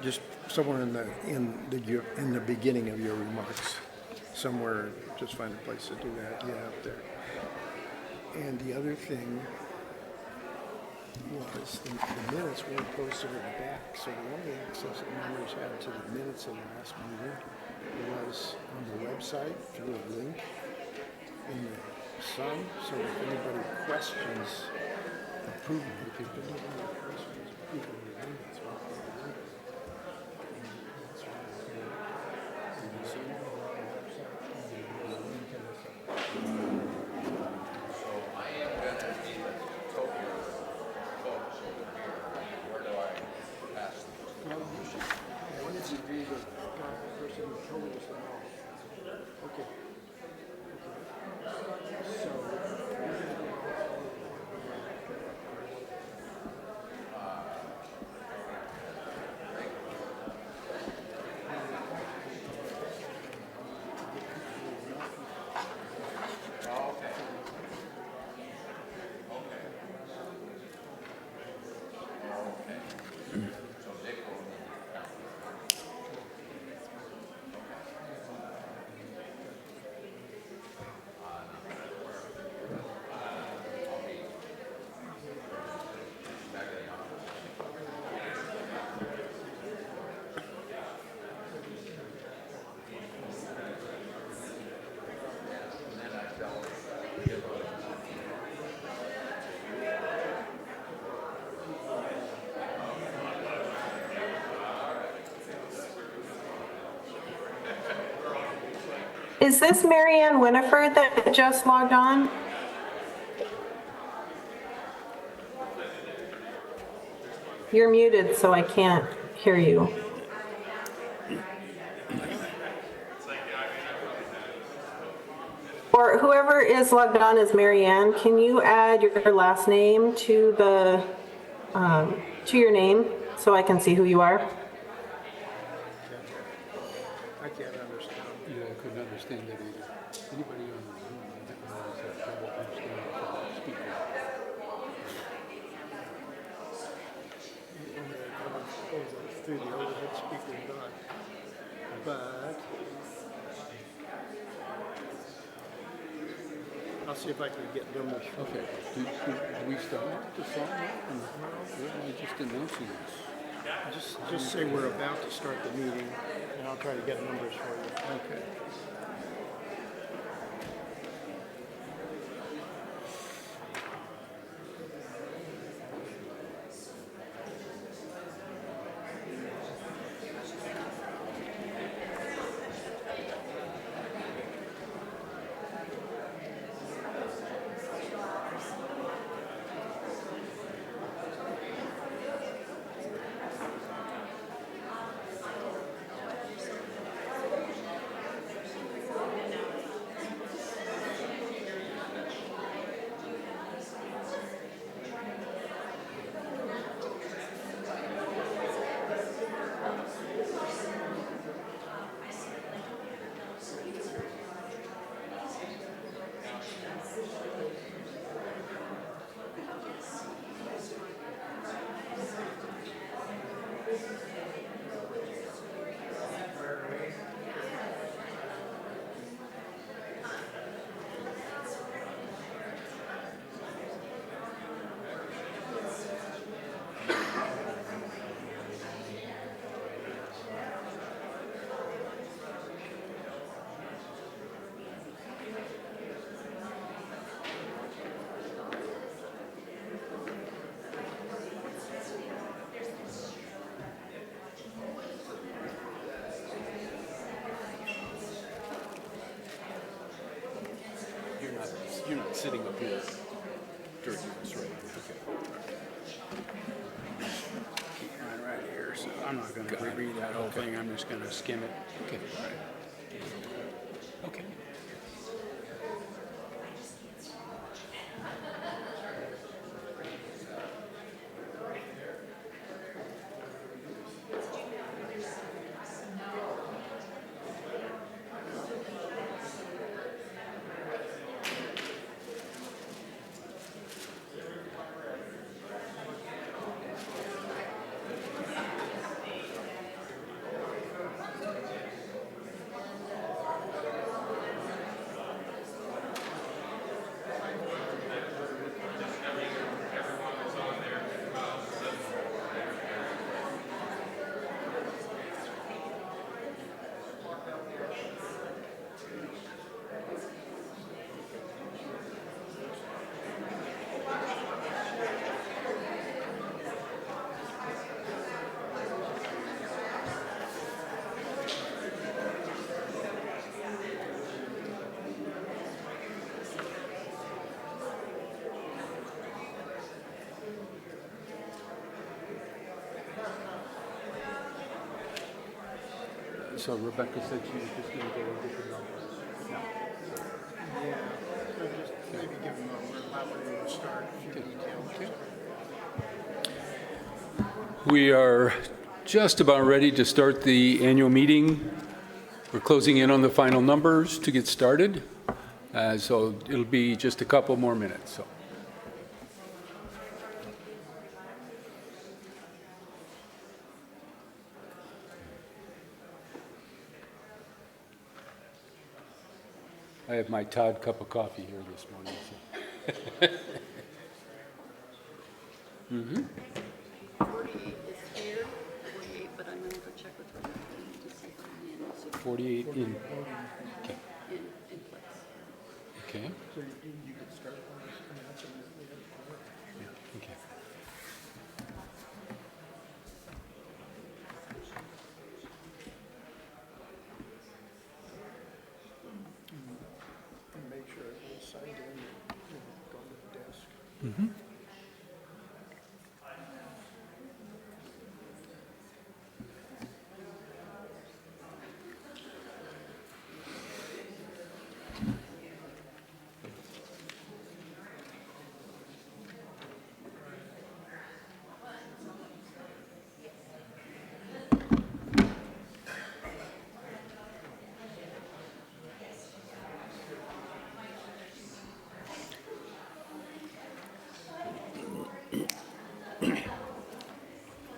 just somewhere in the beginning of your remarks, somewhere, just find a place to do that. Yeah, up there. And the other thing was the minutes were posted in the back, so the only access that members had to the minutes of the last meeting was on the website through a link in the Sun. So if anybody questions approval, if you put any questions, people in the minutes. Okay. Is this Marianne Winifred that just logged on? You're muted, so I can't hear you. Or whoever is logged on as Marianne, can you add your last name to the to your name so I can see who you are? I can't understand. Yeah, I couldn't understand that either. Anybody on the Zoom, I think knows that trouble understanding from the speaker. Through the overhead speaker, not. But I'll see if I can get numbers. Okay, do we start the song now? Or am I just announcing this? Just say we're about to start the meeting, and I'll try to get numbers for you. Okay. You're not sitting up here during this, right? Okay. Keep mine right here, so I'm not going to reread that whole thing. I'm just going to skim it. Okay, all right. Okay. so Rebecca said she was just going to go and get the numbers. Yeah, so just maybe give them we're about ready to start a few details. We are just about ready to start the annual meeting. We're closing in on the final numbers to get started, so it'll be just a couple more minutes. So. I have my Todd cup of coffee here this morning. So. 48 is here, 48, but I'm going to go check with Rebecca to see if I'm in, so 48 in. Okay. in place. Okay. So you could start on this, and that's Yeah, okay. and make sure everyone's signed in, go to the desk.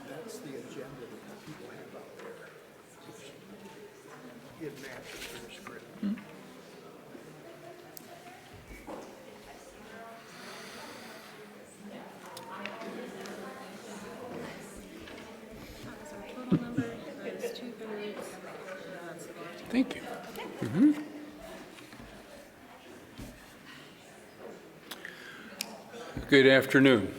That's the agenda that people have out there. It matches their script. That was our total number, that is 2/3. That's the vote. Thank you. Good afternoon.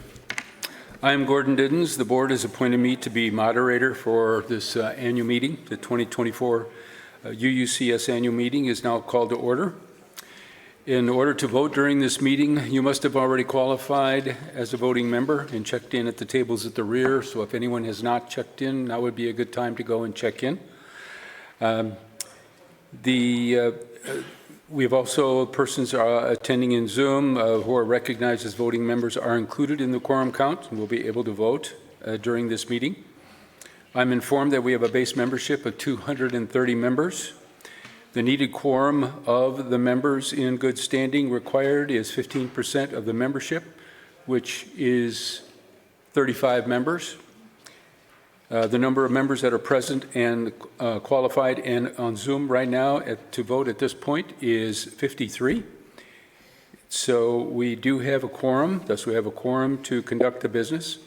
I am Gordon Diddens. The board has appointed me to be moderator for this annual meeting. The 2024 UUCS annual meeting is now called to order. In order to vote during this meeting, you must have already qualified as a voting member and checked in at the tables at the rear. So if anyone has not checked in, now would be a good time to go and check in. We have also persons attending in Zoom who are recognized as voting members are included in the quorum count and will be able to vote during this meeting. I'm informed that we have a base membership of 230 members. The needed quorum of the members in good standing required is 15% of the membership, which is 35 members. The number of members that are present and qualified and on Zoom right now to vote at this point is 53. So we do have a quorum, thus we have a quorum to conduct the business.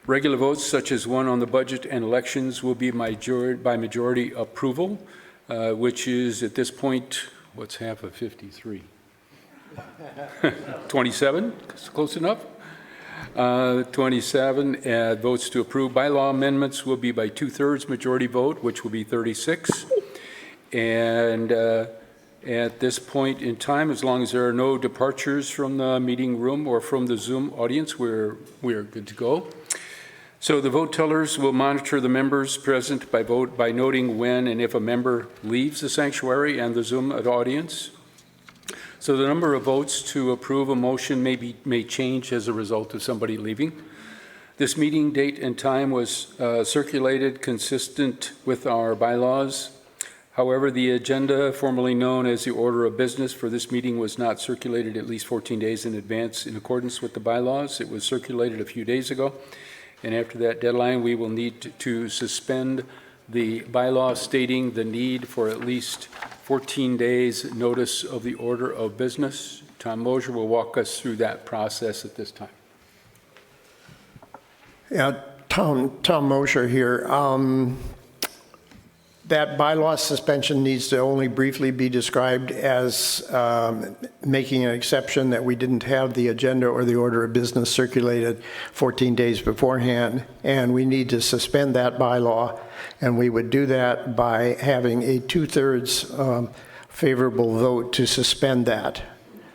Regular votes such as one on the budget and elections will be by majority approval, which is at this point, what's half of 53? 27, close enough? 27 votes to approve. Bylaw amendments will be by 2/3 majority vote, which will be 36. And at this point in time, as long as there are no departures from the meeting room or from the Zoom audience, we're good to go. So the vote tellers will monitor the members present by noting when and if a member leaves the sanctuary and the Zoom audience. So the number of votes to approve a motion may change as a result of somebody leaving. This meeting date and time was circulated consistent with our bylaws. However, the agenda, formerly known as the order of business for this meeting, was not circulated at least 14 days in advance in accordance with the bylaws. It was circulated a few days ago. And after that deadline, we will need to suspend the bylaw stating the need for at least 14 days notice of the order of business. Tom Mosier will walk us through that process at this time. Yeah, Tom Mosher here. That bylaw suspension needs to only briefly be described as making an exception that we didn't have the agenda or the order of business circulated 14 days beforehand, and we need to suspend that bylaw, and we would do that by having a 2/3 favorable vote to suspend that.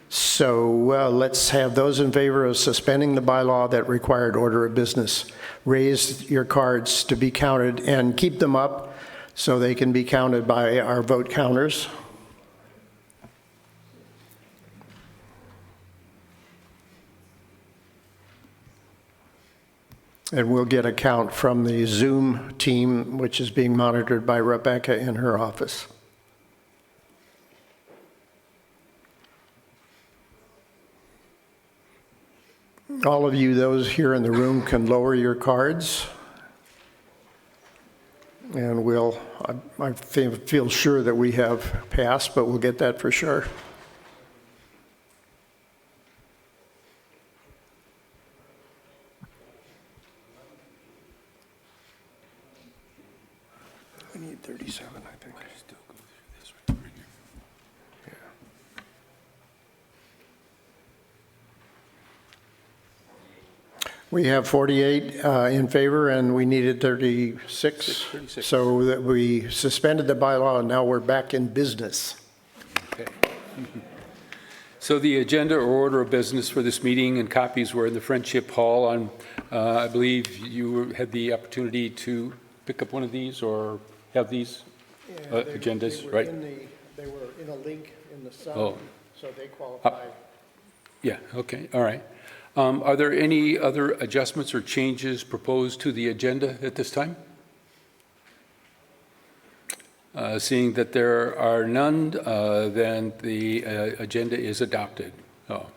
So let's have those in favor of suspending the bylaw that required order of business. Raise your cards to be counted and keep them up so they can be counted by our vote counters. And we'll get a count from the Zoom team, which is being monitored by Rebecca in her office. All of you, those here in the room, can lower your cards. And I feel sure that we have passed, but we'll get that for sure. We need 37, I think. Yeah. We have 48 in favor, and we needed 36. 36. So that we suspended the bylaw, and now we're back in business. Okay. So the agenda or order of business for this meeting and copies were in the Friendship Hall on, I believe you had the opportunity to pick up one of these or have these agendas, right? They were in a link in the sun, Oh. so they qualify. Yeah, okay, all right. Are there any other adjustments or changes proposed to the agenda at this time? Seeing that there are none, then the agenda is adopted. Oh.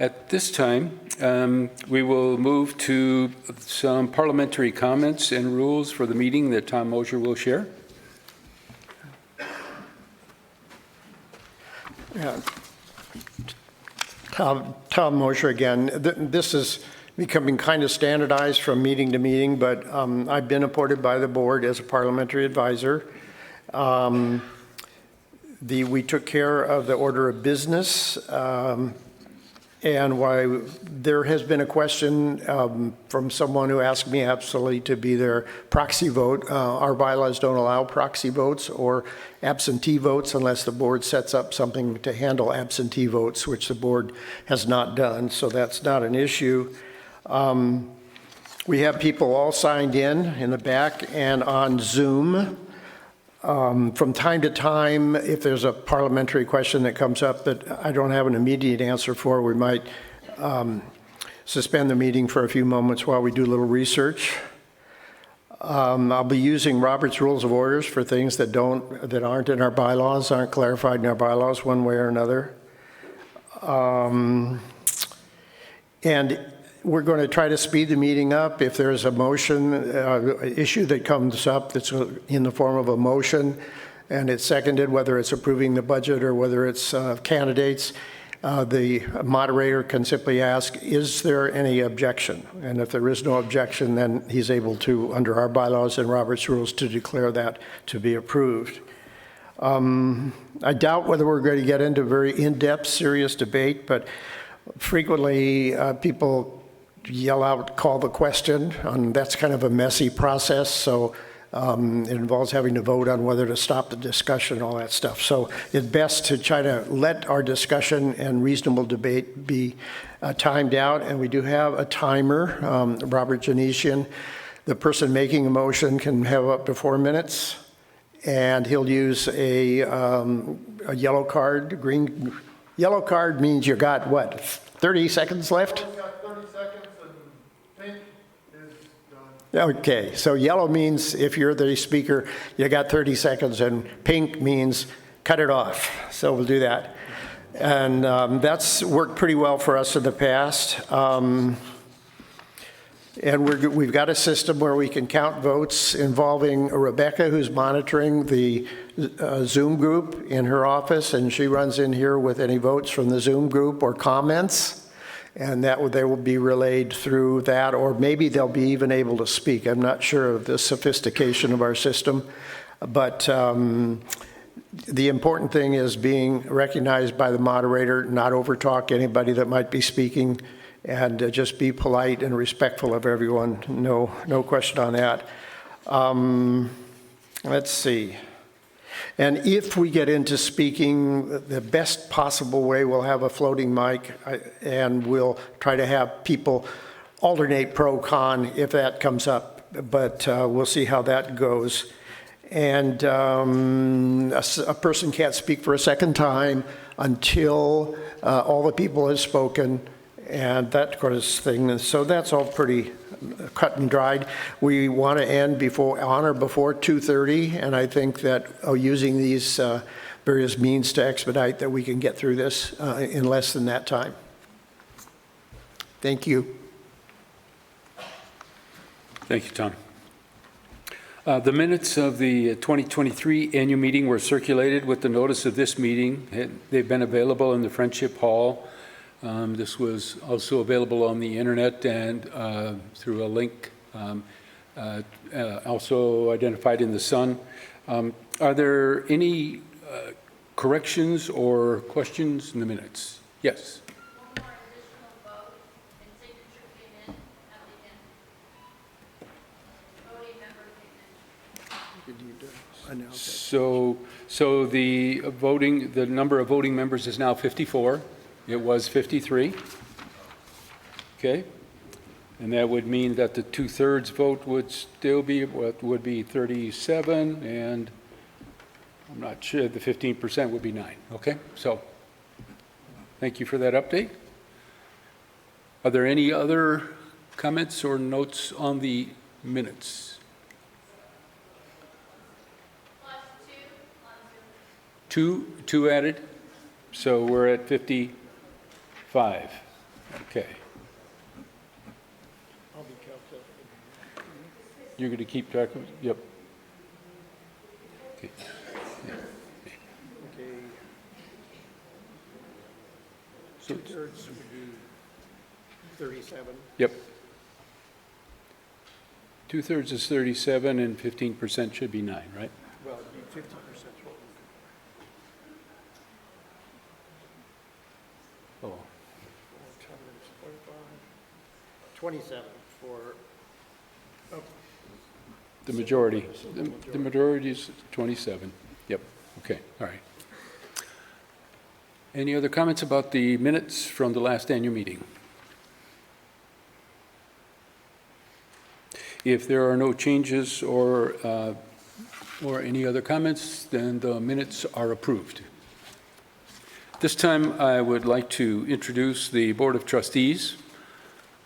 At this time, we will move to some parliamentary comments and rules for the meeting that Tom Mosier will share. Yeah. Tom Mosher again. This is becoming kind of standardized from meeting to meeting, but I've been appointed by the board as a parliamentary advisor. We took care of the order of business, and why there has been a question from someone who asked me absolutely to be their proxy vote. Our bylaws don't allow proxy votes or absentee votes unless the board sets up something to handle absentee votes, which the board has not done, so that's not an issue. We have people all signed in the back and on Zoom. From time to time, if there's a parliamentary question that comes up that I don't have an immediate answer for, we might suspend the meeting for a few moments while we do a little research. I'll be using Robert's Rules of Orders for things that aren't in our bylaws, aren't clarified in our bylaws one way or another. And we're going to try to speed the meeting up. If there's a motion issue that comes up that's in the form of a motion and it's seconded, whether it's approving the budget or whether it's candidates, the moderator can simply ask, is there any objection? And if there is no objection, then he's able to, under our bylaws and Robert's rules, to declare that to be approved. I doubt whether we're going to get into very in-depth, serious debate, but frequently people yell out, call the question, and that's kind of a messy process, so it involves having to vote on whether to stop the discussion and all that stuff. So it's best to try to let our discussion and reasonable debate be timed out, and we do have a timer. Robert Janesian, the person making a motion, can have up to 4 minutes, and he'll use a yellow card. Yellow card means you got, what, 30 seconds left? Okay, so yellow means if you're the speaker, you got 30 seconds, and pink means cut it off. So we'll do that. And that's worked pretty well for us in the past. And we've got a system where we can count votes involving Rebecca, who's monitoring the Zoom group in her office, and she runs in here with any votes from the Zoom group or comments. And they will be relayed through that, or maybe they'll be even able to speak. I'm not sure of the sophistication of our system, but the important thing is being recognized by the moderator, not overtalk anybody that might be speaking, and just be polite and respectful of everyone. No question on that. Let's see. And if we get into speaking the best possible way, we'll have a floating mic, and we'll try to have people alternate pro-con if that comes up, but we'll see how that goes. And a person can't speak for a second time until all the people have spoken, and that kind of thing. So that's all pretty cut and dried. We want to end before 2:30, and I think that using these various means to expedite that we can get through this in less than that time. Thank you. Thank you, Tom. The minutes of the 2023 annual meeting were circulated with the notice of this meeting. They've been available in the Friendship Hall. This was also available on the internet and through a link, also identified in the Sun. Are there any corrections or questions in the minutes? Yes. So the number of voting members is now 54. It was 53. Okay. And that would mean that the 2/3 vote would still be, what would be 37, and I'm not sure, the 15% would be 9. Okay. So thank you for that update. Are there any other comments or notes on the minutes? Two added, so we're at 55. Okay. I'll be calculating. You're going to keep track of it? Yep. Okay. Yeah. Okay. So, 2/3 would be 37. yep. 2/3 is 37, and 15% should be 9, right? Well, it'd be 50%. 27 for The majority. The majority is 27. Yep. Okay. All right. Any other comments about the minutes from the last annual meeting? If there are no changes or any other comments, then the minutes are approved. This time, I would like to introduce the Board of Trustees.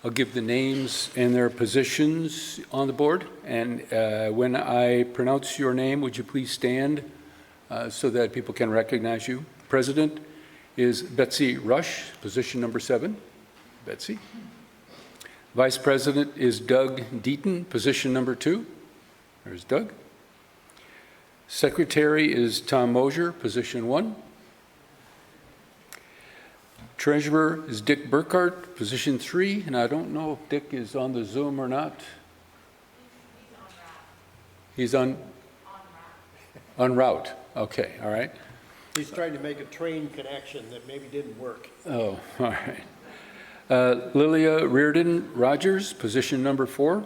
I'll give the names and their positions on the board, and when I pronounce your name, would you please stand so that people can recognize you? President is Betsy Rush, position number 7. Betsy. Vice President is Doug Deaton, position number 2. There's Doug. Secretary is Tom Mosier, position 1. Treasurer is Dick Burkhart, position 3, and I don't know if Dick is on the Zoom or not. He's on route. Okay, all right. He's trying to make a train connection that maybe didn't work. Oh, all right. Lilia Reardon Rogers, position number 4.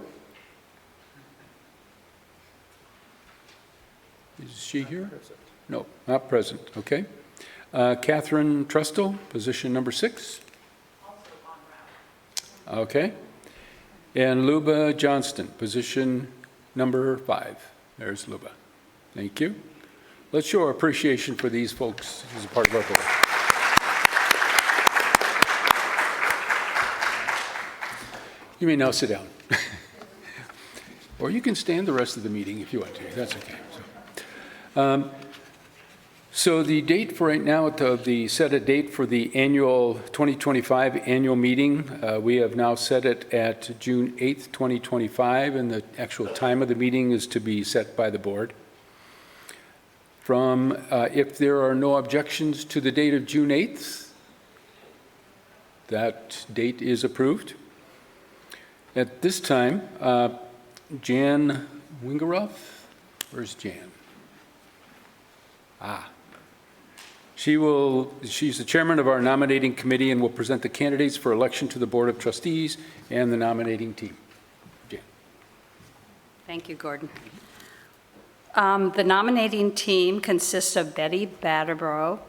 Is she here? No, not present. Okay. Catherine Trustle, position number 6. Also on route. Okay. And Luba Johnston, position number 5. There's Luba. Thank you. Let's show our appreciation for these folks as a part of our board. You may now sit down. Or you can stand the rest of the meeting if you want to. That's okay. So the date for right now, set a date for the annual 2025 annual meeting. We have now set it at June 8th, 2025, and the actual time of the meeting is to be set by the board. If there are no objections to the date of June 8th, that date is approved. At this time, Jan Wingeroth, where's Jan? She's the chairman of our nominating committee and will present the candidates for election to the Board of Trustees and the nominating team. Jan. Thank you, Gordon. The nominating team consists of Betty Batterborough,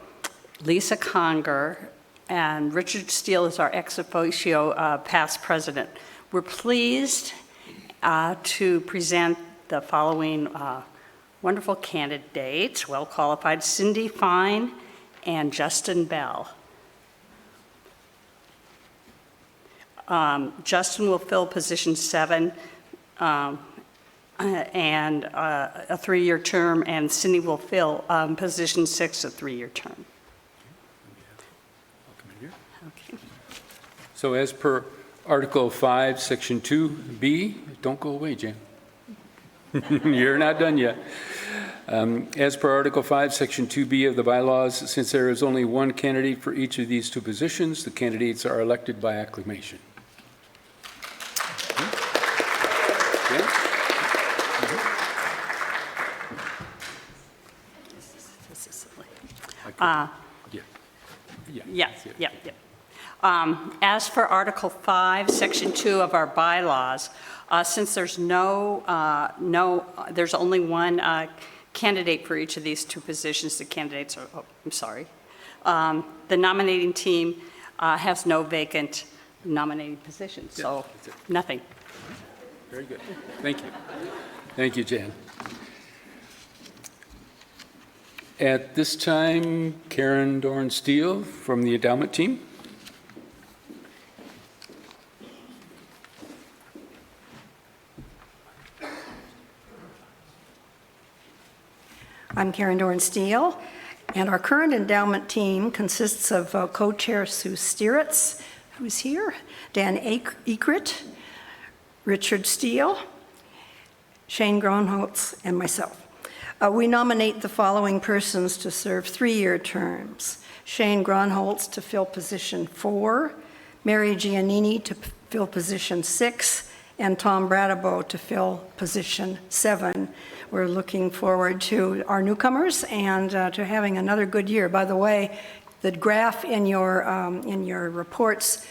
Lisa Conger, and Richard Steele is our ex officio past president. We're pleased to present the following wonderful candidates, well qualified: Cindy Fine and Justin Bell. Justin will fill position 7 and a 3-year term, and Cindy will fill position 6, a 3-year term. Okay. So as per Article 5, Section 2B, don't go away, Jan. You're not done yet. As per Article 5, Section 2B of the bylaws, since there is only one candidate for each of these 2 positions, the candidates are elected by acclamation. Okay. This is silly. Yeah. As for Article 5, Section 2 of our bylaws, since there's there's only one candidate for each of these 2 positions, the candidates are, the nominating team has no vacant nominating positions, so that's it. nothing. Very good. Thank you. Thank you, Jan. At this time, Karen Dorn-Steele from the endowment team. I'm Karen Dorn-Steele, and our current endowment team consists of co-chair Sue Stieritz, who's here, Dan Ekrit, Richard Steele, Shane Gronholtz, and myself. We nominate the following persons to serve 3-year terms: Shane Gronholtz to fill position 4, Mary Giannini to fill position 6, and Tom Bradabo to fill position 7. We're looking forward to our newcomers and to having another good year. By the way, the graph in your reports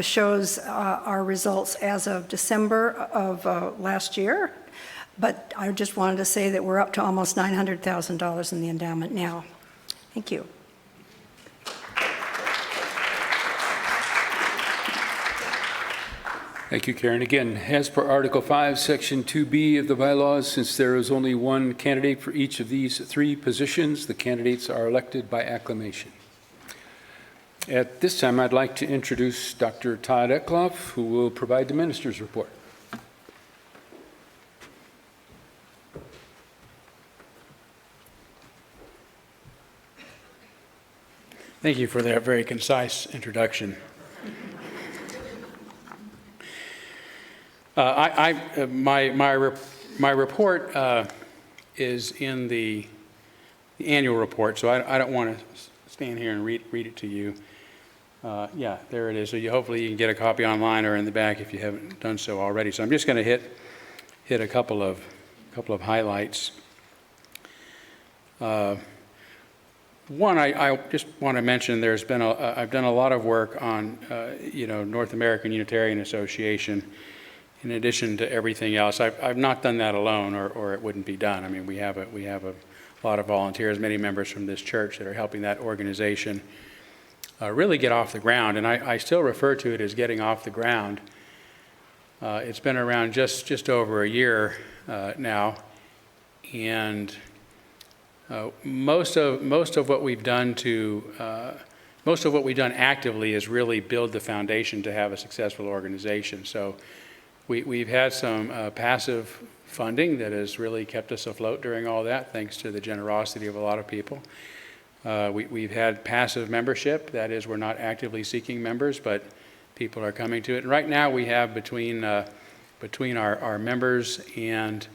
shows our results as of December of last year. But I just wanted to say that we're up to almost $900,000 in the endowment now. Thank you. Thank you, Karen. Again, as per Article 5, Section 2B of the bylaws, since there is only one candidate for each of these 3 positions, the candidates are elected by acclamation. At this time, I'd like to introduce Dr. Todd Eckloff, who will provide the minister's report. Thank you for that very concise introduction. My report is in the annual report, so I don't want to stand here and read it to you. Yeah, there it is. So hopefully you can get a copy online or in the back if you haven't done so already. So I'm just going to hit a couple of highlights. One, I just want to mention there's been I've done a lot of work on North American Unitarian Association. In addition to everything else, I've not done that alone, or it wouldn't be done. I mean, we have a lot of volunteers, many members from this church that are helping that organization really get off the ground, and I still refer to it as getting off the ground. It's been around just over a year now, and most of what we've done actively is really build the foundation to have a successful organization. So we've had some passive funding that has really kept us afloat during all that, thanks to the generosity of a lot of people. We've had passive membership, that is, we're not actively seeking members, but people are coming to it. And right now we have between our members and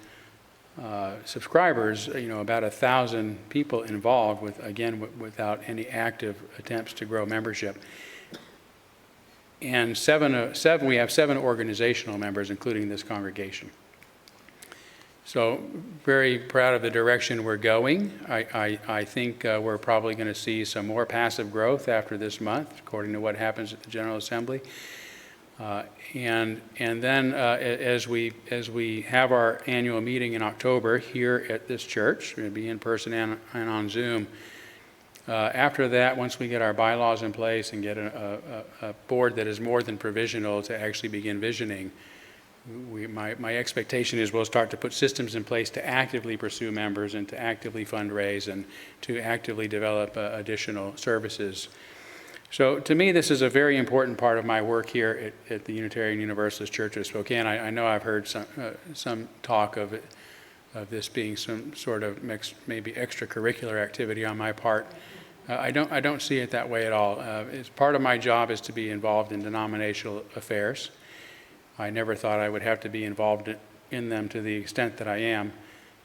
subscribers, about 1,000 people involved without any active attempts to grow membership. And we have 7 organizational members, including this congregation. So very proud of the direction we're going. I think we're probably going to see some more passive growth after this month, according to what happens at the General Assembly. And then as we have our annual meeting in October here at this church, we're going to be in person and on Zoom. After that, once we get our bylaws in place and get a board that is more than provisional to actually begin visioning, my expectation is we'll start to put systems in place to actively pursue members and to actively fundraise and to actively develop additional services. So to me, this is a very important part of my work here at the Unitarian Universalist Church of Spokane. I know I've heard some talk of this being some sort of maybe extracurricular activity on my part. I don't see it that way at all. It's part of my job is to be involved in denominational affairs. I never thought I would have to be involved in them to the extent that I am,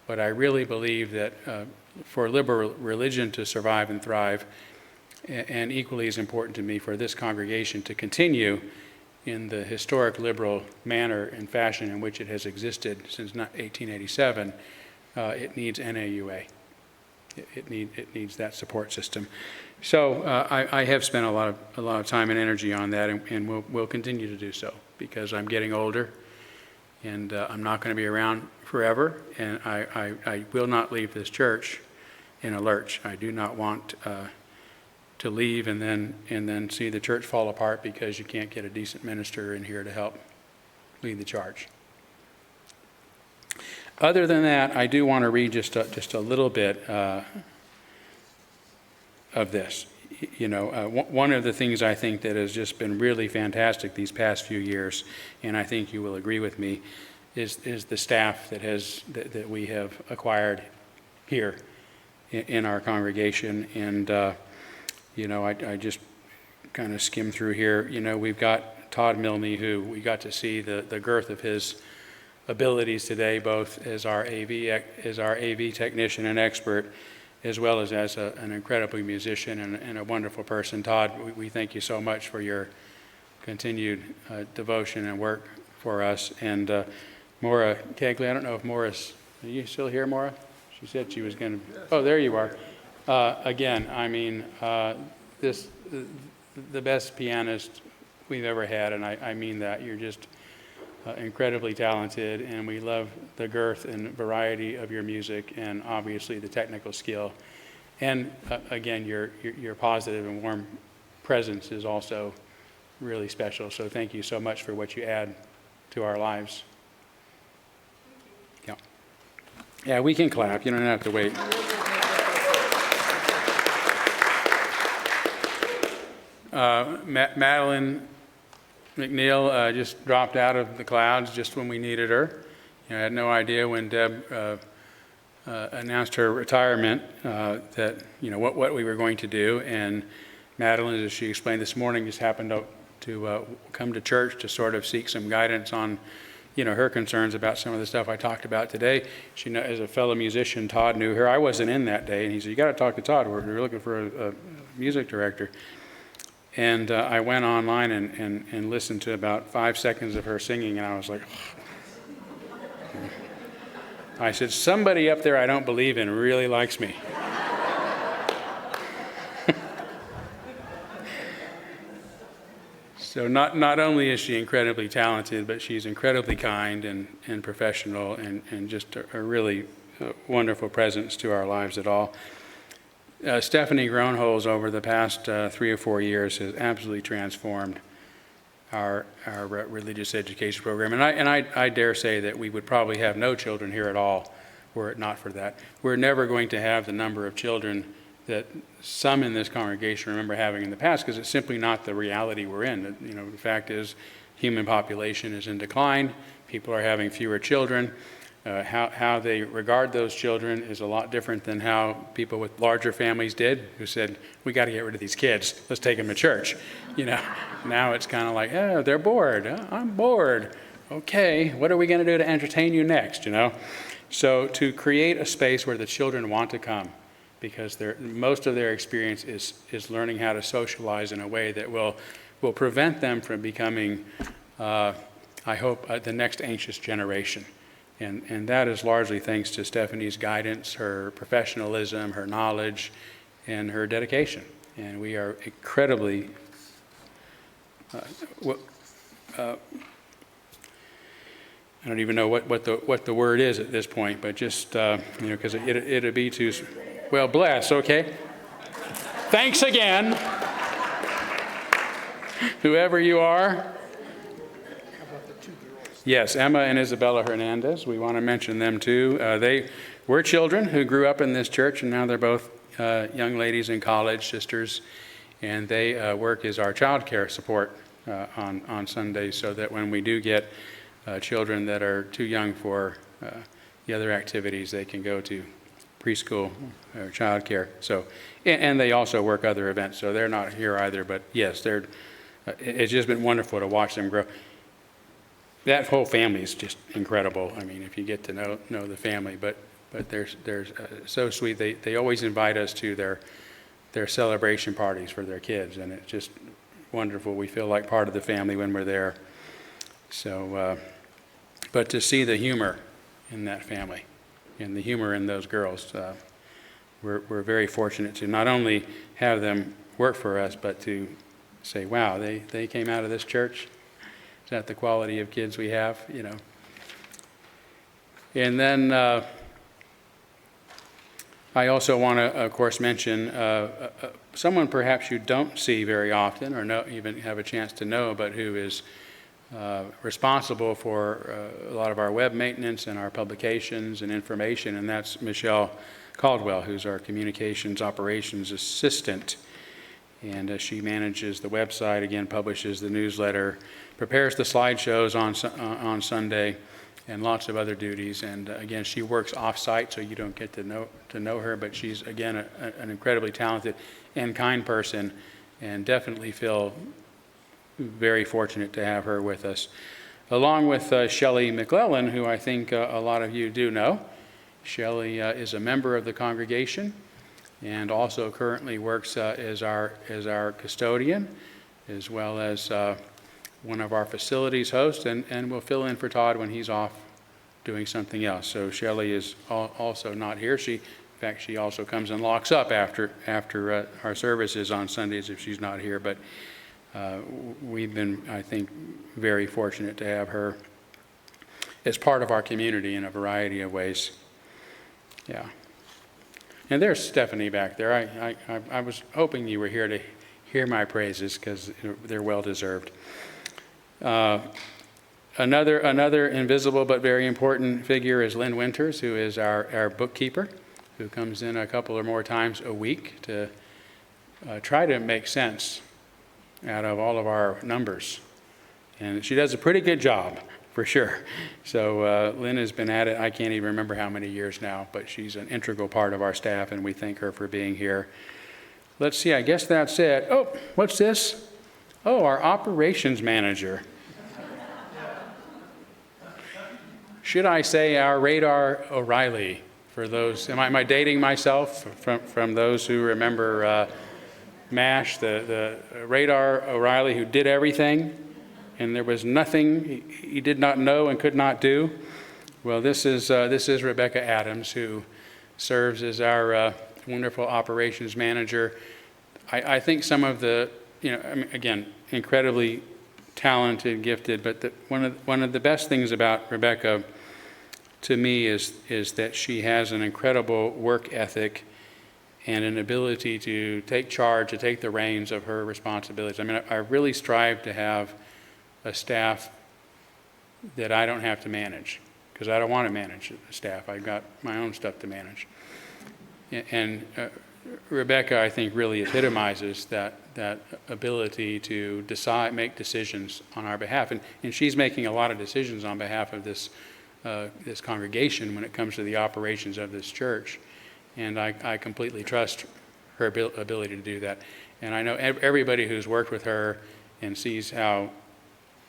but I really believe that for liberal religion to survive and thrive, and equally as important to me for this congregation to continue in the historic liberal manner and fashion in which it has existed since 1887, it needs NAUA. It needs that support system. So I have spent a lot of time and energy on that, and will continue to do so because I'm getting older, and I'm not going to be around forever, and I will not leave this church in a lurch. I do not want to leave and then see the church fall apart because you can't get a decent minister in here to help lead the charge. Other than that, I do want to read just a little bit of this. You know, one of the things I think that has just been really fantastic these past few years, and I think you will agree with me, is the staff that we have acquired here in our congregation. And you know, I just kind of skimmed through here. You know, we've got Todd Milne, who we got to see the girth of his abilities today, both as our AV technician and expert, as well as an incredible musician and a wonderful person. Todd, we thank you so much for your continued devotion and work for us. And Maura Kegley, I don't know if Maura's, are you still here, Maura? She said she was going to, oh, there you are. Again, I mean, the best pianist we've ever had, and I mean that. You're just incredibly talented, and we love the girth and variety of your music, and obviously the technical skill. And again, your positive and warm presence is also really special. So thank you so much for what you add to our lives. Yeah, yeah, we can clap. You don't have to wait. Madeline McNeil just dropped out of the clouds just when we needed her. You know, I had no idea when Deb announced her retirement that, you know, what we were going to do. And Madeline, as she explained this morning, just happened to come to church to sort of seek some guidance on, you know, her concerns about some of the stuff I talked about today. She, as a fellow musician, Todd knew her. I wasn't in that day, and he said, "You got to talk to Todd. We're looking for a music director." And I went online and listened to about 5 seconds of her singing, and I was like, I said, somebody up there I don't believe in really likes me. So not only is she incredibly talented, but she's incredibly kind and professional and just a really wonderful presence to our lives at all. Stephanie Groenholz over the past 3 or 4 years has absolutely transformed our religious education program. And I dare say that we would probably have no children here at all were it not for that. We're never going to have the number of children that some in this congregation remember having in the past, because it's simply not the reality we're in. You know, the fact is human population is in decline. People are having fewer children. How they regard those children is a lot different than how people with larger families did, who said, we got to get rid of these kids. Let's take them to church. You know, now it's kind of like, oh, they're bored. Oh, I'm bored. Okay, what are we going to do to entertain you next, you know? So to create a space where the children want to come, because most of their experience is learning how to socialize in a way that will prevent them from becoming, I hope, the next anxious generation. And that is largely thanks to Stephanie's guidance, her professionalism, her knowledge, and her dedication. And we are incredibly I don't even know what the word is at this point, but just, because it'd be too, well, bless, okay? Thanks again, whoever you are. Yes, Emma and Isabella Hernandez, we want to mention them too. They were children who grew up in this church, and now they're both young ladies in college, sisters, and they work as our child care support on Sundays, so that when we do get children that are too young for the other activities, they can go to preschool or child care. So, and they also work other events, so they're not here either, but yes, it's just been wonderful to watch them grow. That whole family is just incredible. I mean, if you get to know the family, but they're so sweet. They always invite us to their celebration parties for their kids, and it's just wonderful. We feel like part of the family when we're there. So, but to see the humor in that family and the humor in those girls, we're very fortunate to not only have them work for us, but to say, wow, they came out of this church. Is that the quality of kids we have, And then I also want to, of course, mention someone perhaps you don't see very often or even have a chance to know, but who is responsible for a lot of our web maintenance and our publications and information, and that's Michelle Caldwell, who's our communications operations assistant. And she manages the website, again, publishes the newsletter, prepares the slideshows on Sunday, and lots of other duties. And again, she works off-site, so you don't get to know her, but she's, again, an incredibly talented and kind person, and definitely feel very fortunate to have her with us. Along with Shelley McClellan, who I think a lot of you do know. Shelley is a member of the congregation and also currently works as our custodian, as well as one of our facilities hosts, and will fill in for Todd when he's off doing something else. So Shelley is also not here. In fact, she also comes and locks up after our services on Sundays if she's not here. But we've been, I think, very fortunate to have her as part of our community in a variety of ways. Yeah. And there's Stephanie back there. I was hoping you were here to hear my praises because they're well deserved. Another invisible but very important figure is Lynn Winters, who is our bookkeeper, who comes in a couple or more times a week to try to make sense out of all of our numbers. And she does a pretty good job, for sure. So Lynn has been at it, I can't even remember how many years now, but she's an integral part of our staff, and we thank her for being here. Let's see, I guess that's it. Oh, what's this? Oh, our operations manager. Should I say our Radar O'Reilly, for those, am I dating myself from those who remember MASH, the Radar O'Reilly who did everything? And there was nothing he did not know and could not do. Well, this is Rebecca Adams, who serves as our wonderful operations manager. I think some of the, I mean, again, incredibly talented, gifted, but one of the best things about Rebecca, to me, is that she has an incredible work ethic and an ability to take charge, to take the reins of her responsibilities. I mean, I really strive to have a staff that I don't have to manage, because I don't want to manage the staff. I've got my own stuff to manage. And Rebecca, I think, really epitomizes that ability to make decisions on our behalf. And she's making a lot of decisions on behalf of this congregation when it comes to the operations of this church. And I completely trust her ability to do that. And I know everybody who's worked with her and sees how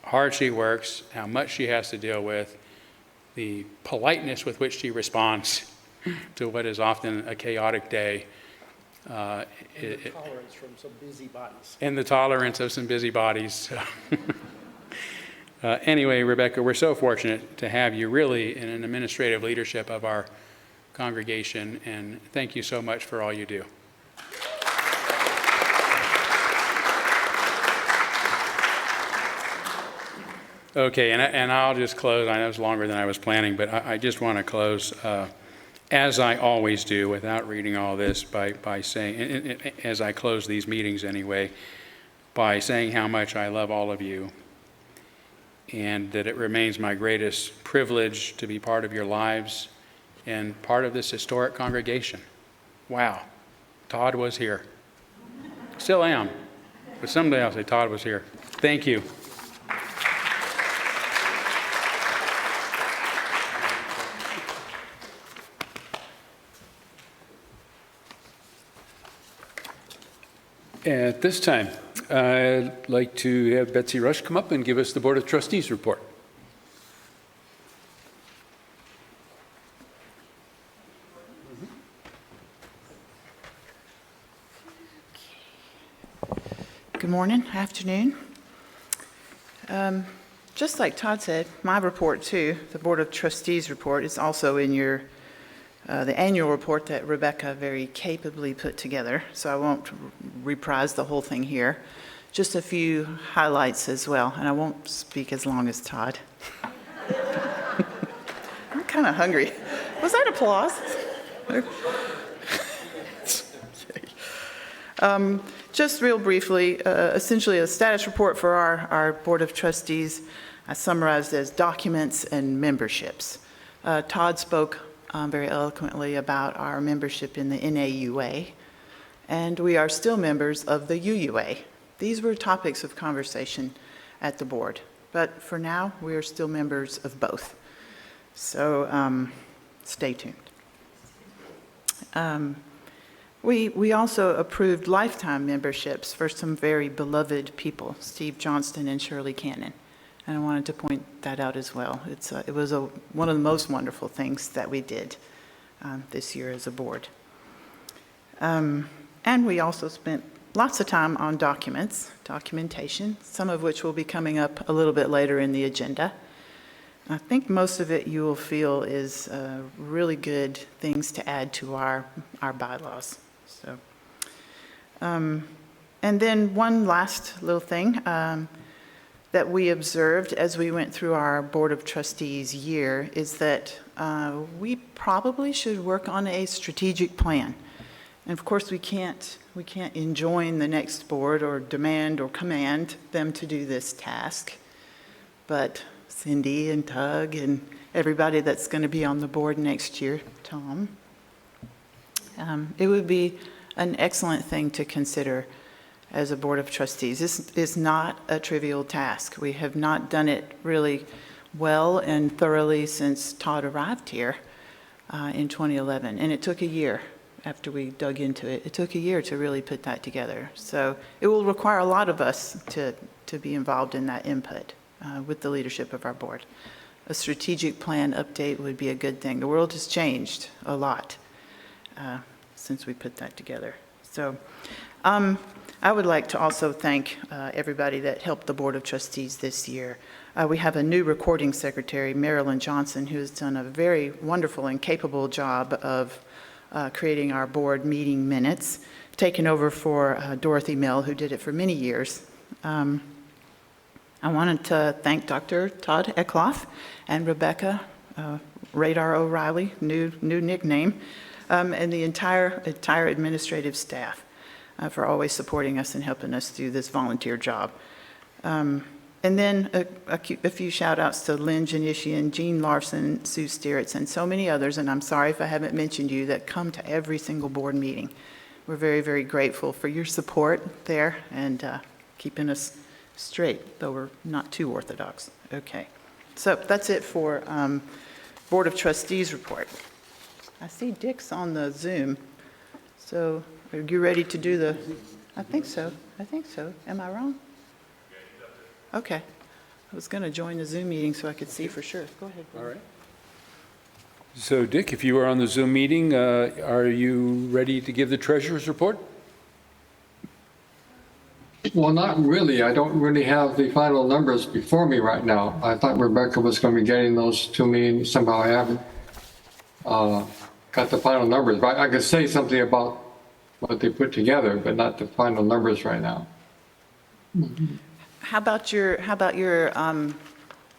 hard she works, how much she has to deal with, the politeness with which she responds to what is often a chaotic day. Tolerance from some busybodies. And the tolerance of some busybodies. Anyway, Rebecca, we're so fortunate to have you really in an administrative leadership of our congregation, and thank you so much for all you do. Okay, and I'll just close. I know it's longer than I was planning, but I just want to close, as I always do, without reading all this, by saying, as I close these meetings anyway, by saying how much I love all of you, and that it remains my greatest privilege to be part of your lives and part of this historic congregation. Wow, Todd was here. Still am, but someday I'll say Todd was here. Thank you. At this time, I'd like to have Betsy Rush come up and give us the Board of Trustees report. Good morning, afternoon. Just like Todd said, my report too, the Board of Trustees report, is also in your the annual report that Rebecca very capably put together, so I won't reprise the whole thing here. Just a few highlights as well, and I won't speak as long as Todd. I'm kind of hungry. Was that applause? Just real briefly, essentially a status report for our Board of Trustees, summarized as documents and memberships. Todd spoke very eloquently about our membership in the NAUA, and we are still members of the UUA. These were topics of conversation at the board, but for now, we are still members of both. So stay tuned. We also approved lifetime memberships for some very beloved people, Steve Johnston and Shirley Cannon. And I wanted to point that out as well. It was one of the most wonderful things that we did this year as a board. And we also spent lots of time on documentation, some of which will be coming up a little bit later in the agenda. I think most of it you will feel is really good things to add to our bylaws. So, and then one last little thing that we observed as we went through our Board of Trustees year is that we probably should work on a strategic plan. And of course, we can't enjoin the next board or demand or command them to do this task. But Cindy and Tug and everybody that's going to be on the board next year, Tom, it would be an excellent thing to consider as a Board of Trustees. This is not a trivial task. We have not done it really well and thoroughly since Todd arrived here in 2011. And it took a year after we dug into it. It took a year to really put that together. So it will require a lot of us to be involved in that input with the leadership of our board. A strategic plan update would be a good thing. The world has changed a lot since we put that together. So I would like to also thank everybody that helped the Board of Trustees this year. We have a new recording secretary, Marilyn Johnson, who has done a very wonderful and capable job of creating our board meeting minutes, taken over for Dorothy Mill, who did it for many years. I wanted to thank Dr. Todd Eckloff and Rebecca Radar O'Reilly, new nickname, and the entire administrative staff for always supporting us and helping us do this volunteer job. And then a few shout outs to Lynn Janishian, Jean Larson, Sue Stieritz, and so many others, and I'm sorry if I haven't mentioned you, that come to every single board meeting. We're very, very grateful for your support there and keeping us straight, though we're not too orthodox. Okay, so that's it for Board of Trustees report. I see Dick's on the Zoom, so are you ready to do the, I think so. Am I wrong? Okay. I was going to join the Zoom meeting so I could see for sure. Go ahead. All right. So Dick, if you were on the Zoom meeting, are you ready to give the treasurer's report? Well, not really. I don't really have the final numbers before me right now. I thought Rebecca was going to be getting those to me. Somehow I haven't got the final numbers. But I could say something about what they put together, but not the final numbers right now. How about your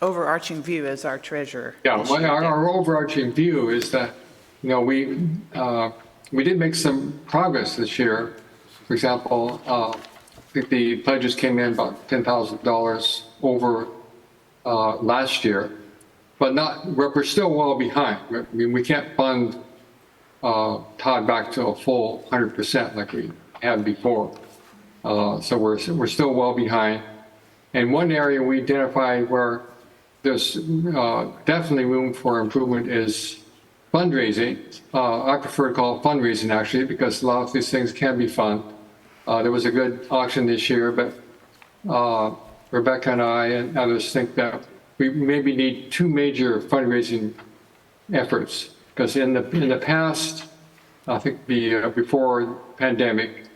overarching view as our treasurer. Yeah, this year, our overarching view is that, we did make some progress this year. For example, I think the pledges came in about $10,000 over last year, but we're still well behind. I mean, we can't fund Todd back to a full 100% like we had before. So we're still well behind. And one area we identified where there's definitely room for improvement is fundraising. I prefer to call it fundraising actually, because a lot of these things can be fun. There was a good auction this year, but Rebecca and I and others think that we maybe need two major fundraising efforts. Because in the past, I think before pandemic,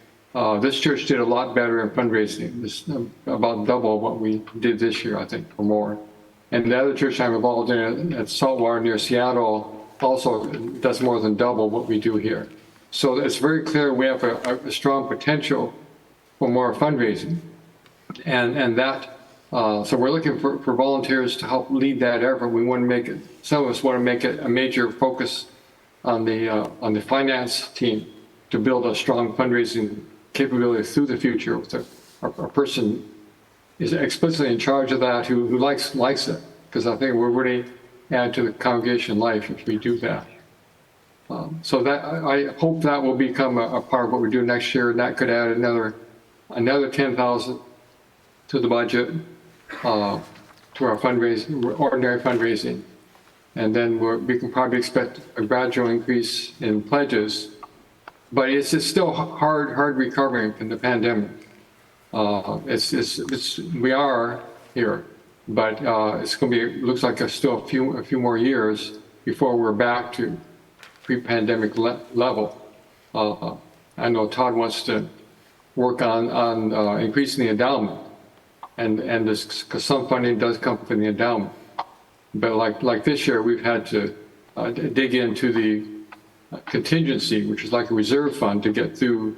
this church did a lot better in fundraising. It's about double what we did this year, I think, or more. And the other church I'm involved in at Saltwater near Seattle also does more than double what we do here. So it's very clear we have a strong potential for more fundraising. And that, so we're looking for volunteers to help lead that effort. We want to make it, some of us want to make it a major focus on the finance team to build a strong fundraising capability through the future. With a person is explicitly in charge of that who likes it, because I think we're really add to the congregation life if we do that. So that I hope that will become a part of what we do next year, and that could add another 10,000 to the budget, to our fundraising, ordinary fundraising. And then we can probably expect a gradual increase in pledges, but it's still hard recovering from the pandemic. We are here, but it's going to be, looks like still a few more years before we're back to pre-pandemic level. I know Todd wants to work on increasing the endowment, and this, because some funding does come from the endowment. But like this year, we've had to dig into the contingency, which is like a reserve fund to get through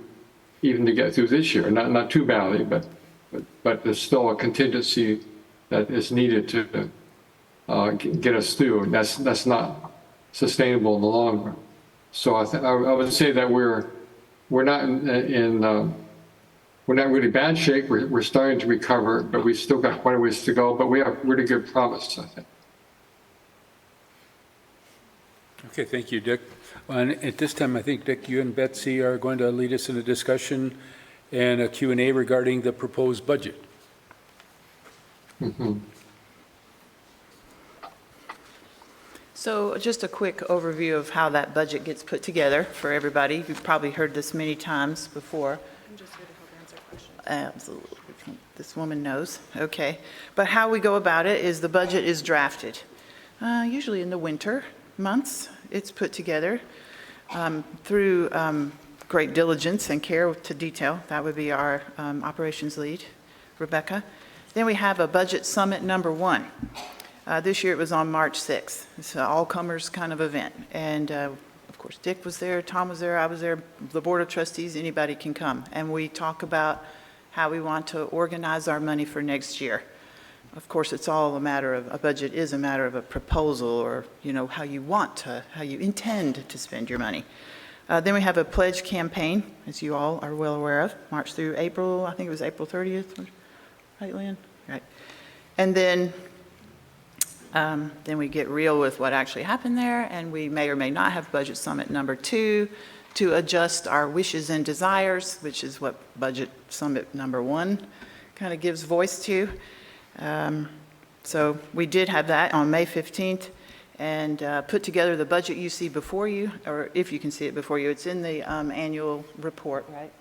this year. Not too badly, but there's still a contingency that is needed to get us through, and that's not sustainable in the long run. So I would say that we're not we're not really bad shape. We're starting to recover, but we've still got quite a ways to go. But we have really good promise, I think. Okay, thank you, Dick. And at this time, I think, Dick, you and Betsy are going to lead us in a discussion and a Q&A regarding the proposed budget. Mm-hmm. So just a quick overview of how that budget gets put together for everybody. You've probably heard this many times before. I'm just here to help answer questions. Absolutely. This woman knows. Okay. But how we go about it is the budget is drafted. Usually in the winter months, it's put together through great diligence and care to detail. That would be our operations lead, Rebecca. Then we have a budget summit number 1. This year it was on March 6th. It's an all-comers kind of event. And of course, Dick was there, Tom was there, I was there, the Board of Trustees, anybody can come. And we talk about how we want to organize our money for next year. Of course, it's all a matter of, a budget is a matter of a proposal, or, you know, how you intend to spend your money. Then we have a pledge campaign, as you all are well aware of, March through April, I think it was April 30th, right, Lynn? Right. And then we get real with what actually happened there, and we may or may not have budget summit number 2 to adjust our wishes and desires, which is what budget summit number 1 kind of gives voice to. So we did have that on May 15th and put together the budget you see before you, or if you can see it before you. It's in the annual report, right?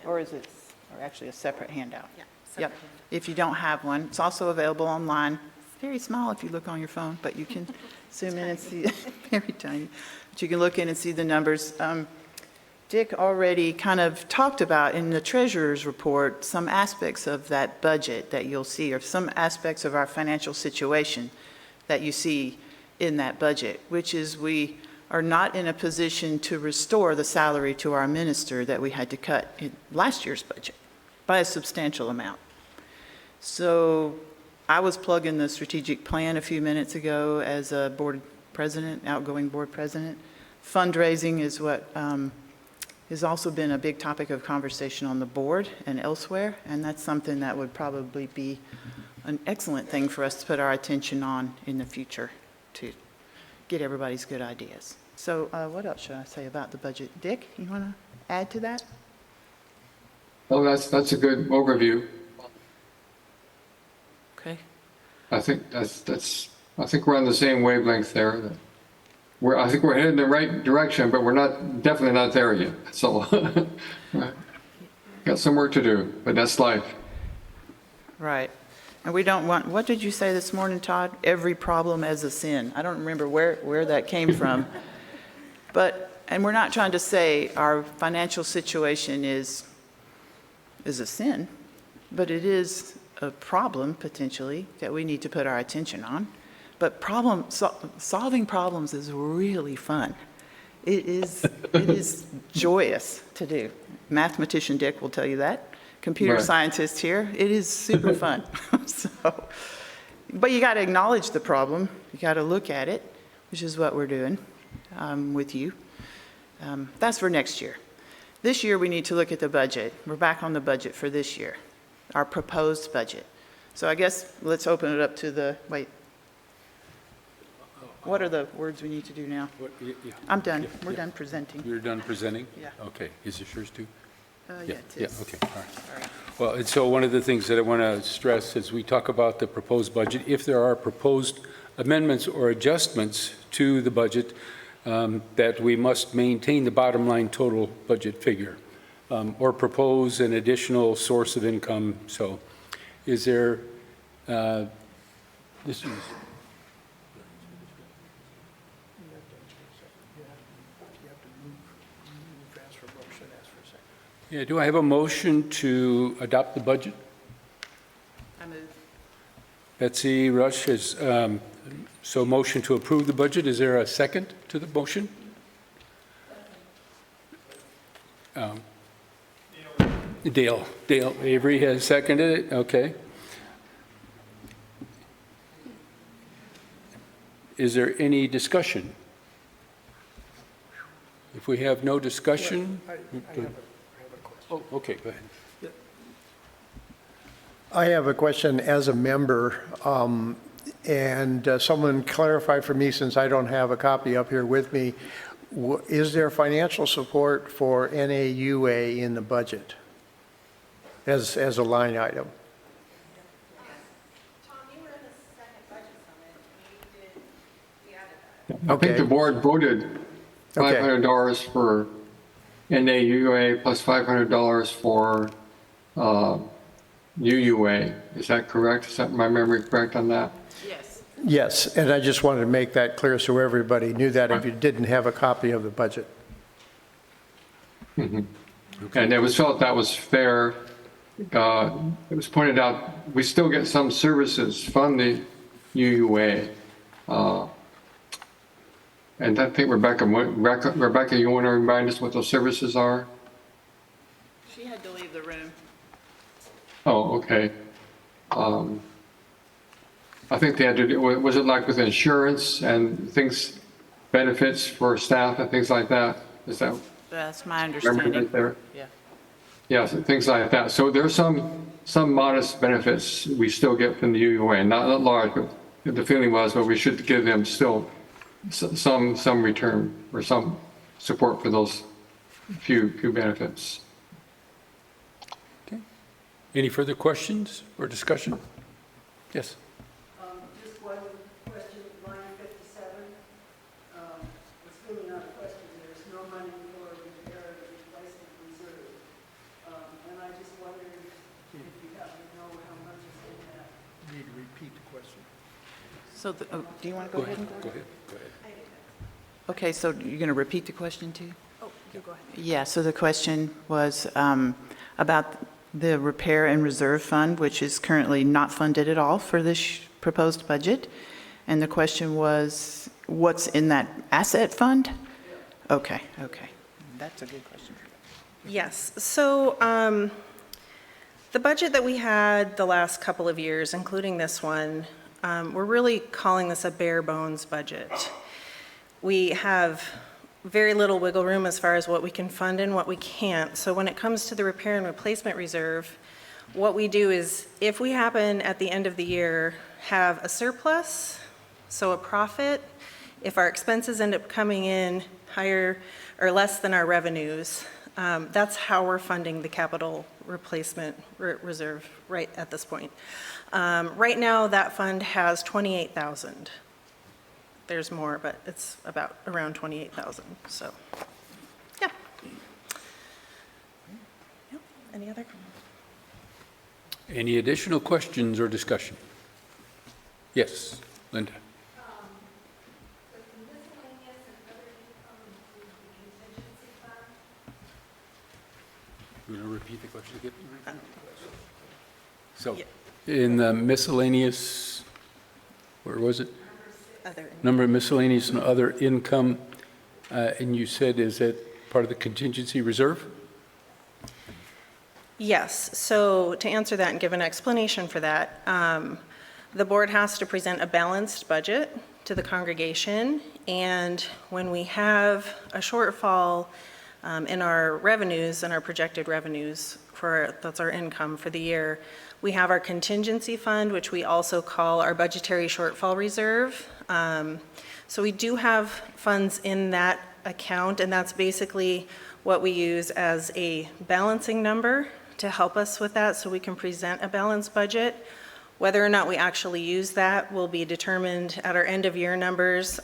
Or is it, or actually a separate handout? Yeah. Yep. If you don't have one, it's also available online. It's very small if you look on your phone, but you can zoom in and see, very tiny. But you can look in and see the numbers. Dick already kind of talked about in the treasurer's report some aspects of that budget that you'll see, or some aspects of our financial situation that you see in that budget, which is we are not in a position to restore the salary to our minister that we had to cut in last year's budget by a substantial amount. So I was plugging the strategic plan a few minutes ago as a board president, outgoing board president. Fundraising is what has also been a big topic of conversation on the board and elsewhere, and that's something that would probably be an excellent thing for us to put our attention on in the future to get everybody's good ideas. So what else should I say about the budget? Dick, you want to add to that? Oh, that's a good overview. Okay. I think I think we're on the same wavelength there. I think we're headed in the right direction, but we're definitely not there yet. So, got some work to do, but that's life. Right. And we don't want, what did you say this morning, Todd? Every problem as a sin. I don't remember where that came from. But, and we're not trying to say our financial situation is a sin, but it is a problem potentially that we need to put our attention on. But solving problems is really fun. It is joyous to do. Mathematician Dick will tell you that. Computer Right. scientist here, it is super fun. But you got to acknowledge the problem. You got to look at it, which is what we're doing with you. That's for next year. This year, we need to look at the budget. We're back on the budget for this year, our proposed budget. So I guess let's open it up to wait. What are the words we need to do now? I'm done. We're done presenting. You're done presenting? Yeah. Okay. Is it yours too? Yeah, it Yeah, is. okay, all right. Well, and so one of the things that I want to stress as we talk about the proposed budget, if there are proposed amendments or adjustments to the budget, that we must maintain the bottom line total budget figure, or propose an additional source of income. So is there, this is, yeah, do I have a motion to adopt the budget? I move. Betsy Rush has, so motion to approve the budget. Is there a second to the motion? Dale Avery has seconded it, okay. Is there any discussion? If we have no discussion. Oh, okay, go ahead. I have a question as a member, and someone clarify for me, since I don't have a copy up here with me, is there financial support for NAUA in the budget as a line item? Tom, you were in the second budget summit, we added that. I think the board voted $500 for NAUA plus $500 for UUA. Is that correct? Is that my memory correct on that? Yes. Yes, and I just wanted to make that clear so everybody knew that if you didn't have a copy of the budget. And it was felt that was fair. It was pointed out, we still get some services from the UUA. And I think Rebecca, you want to remind us what those services are? She had to leave the room. Oh, okay. I think they had to do, was it like with insurance and things, benefits for staff and things like that? Is that? That's my Remember understanding. right there? Yeah. Yes, things like that. So there's some modest benefits we still get from the UUA, not large, but the feeling was, but we should give them still some return or some support for those few benefits. Okay. Any further questions or discussion? Yes. Just one question, line 57. It's really not a question, there's no money for repair and replacement reserve. And I just wondered if you happen to know how much is in that. Need to repeat the question. So, do you want to go ahead and Go ahead. Okay, so you're going to repeat the question too? Oh, you go ahead. Yeah, so the question was about the repair and reserve fund, which is currently not funded at all for this proposed budget. And the question was, what's in that asset fund? Okay. That's a good question. Yes, so The budget that we had the last couple of years, including this one, we're really calling this a bare bones budget. We have very little wiggle room as far as what we can fund and what we can't. So when it comes to the repair and replacement reserve, what we do is if we happen at the end of the year have a surplus, so a profit, if our expenses end up coming in higher or less than our revenues, that's how we're funding the capital replacement reserve right at this point. Right now, that fund has 28,000. There's more, but it's about around 28,000, so, yeah. Yep. Any other? Any additional questions or discussion? Yes, Linda. You want to repeat the question again? So, in the miscellaneous, where was it? Other. Number of miscellaneous and other income, and you said, is that part of the contingency reserve? Yes, so to answer that and give an explanation for that, the board has to present a balanced budget to the congregation, and when we have a shortfall in our revenues and our projected revenues, that's our income for the year, we have our contingency fund, which we also call our budgetary shortfall reserve. So we do have funds in that account, and that's basically what we use as a balancing number to help us with that so we can present a balanced budget. Whether or not we actually use that will be determined at our end of year numbers,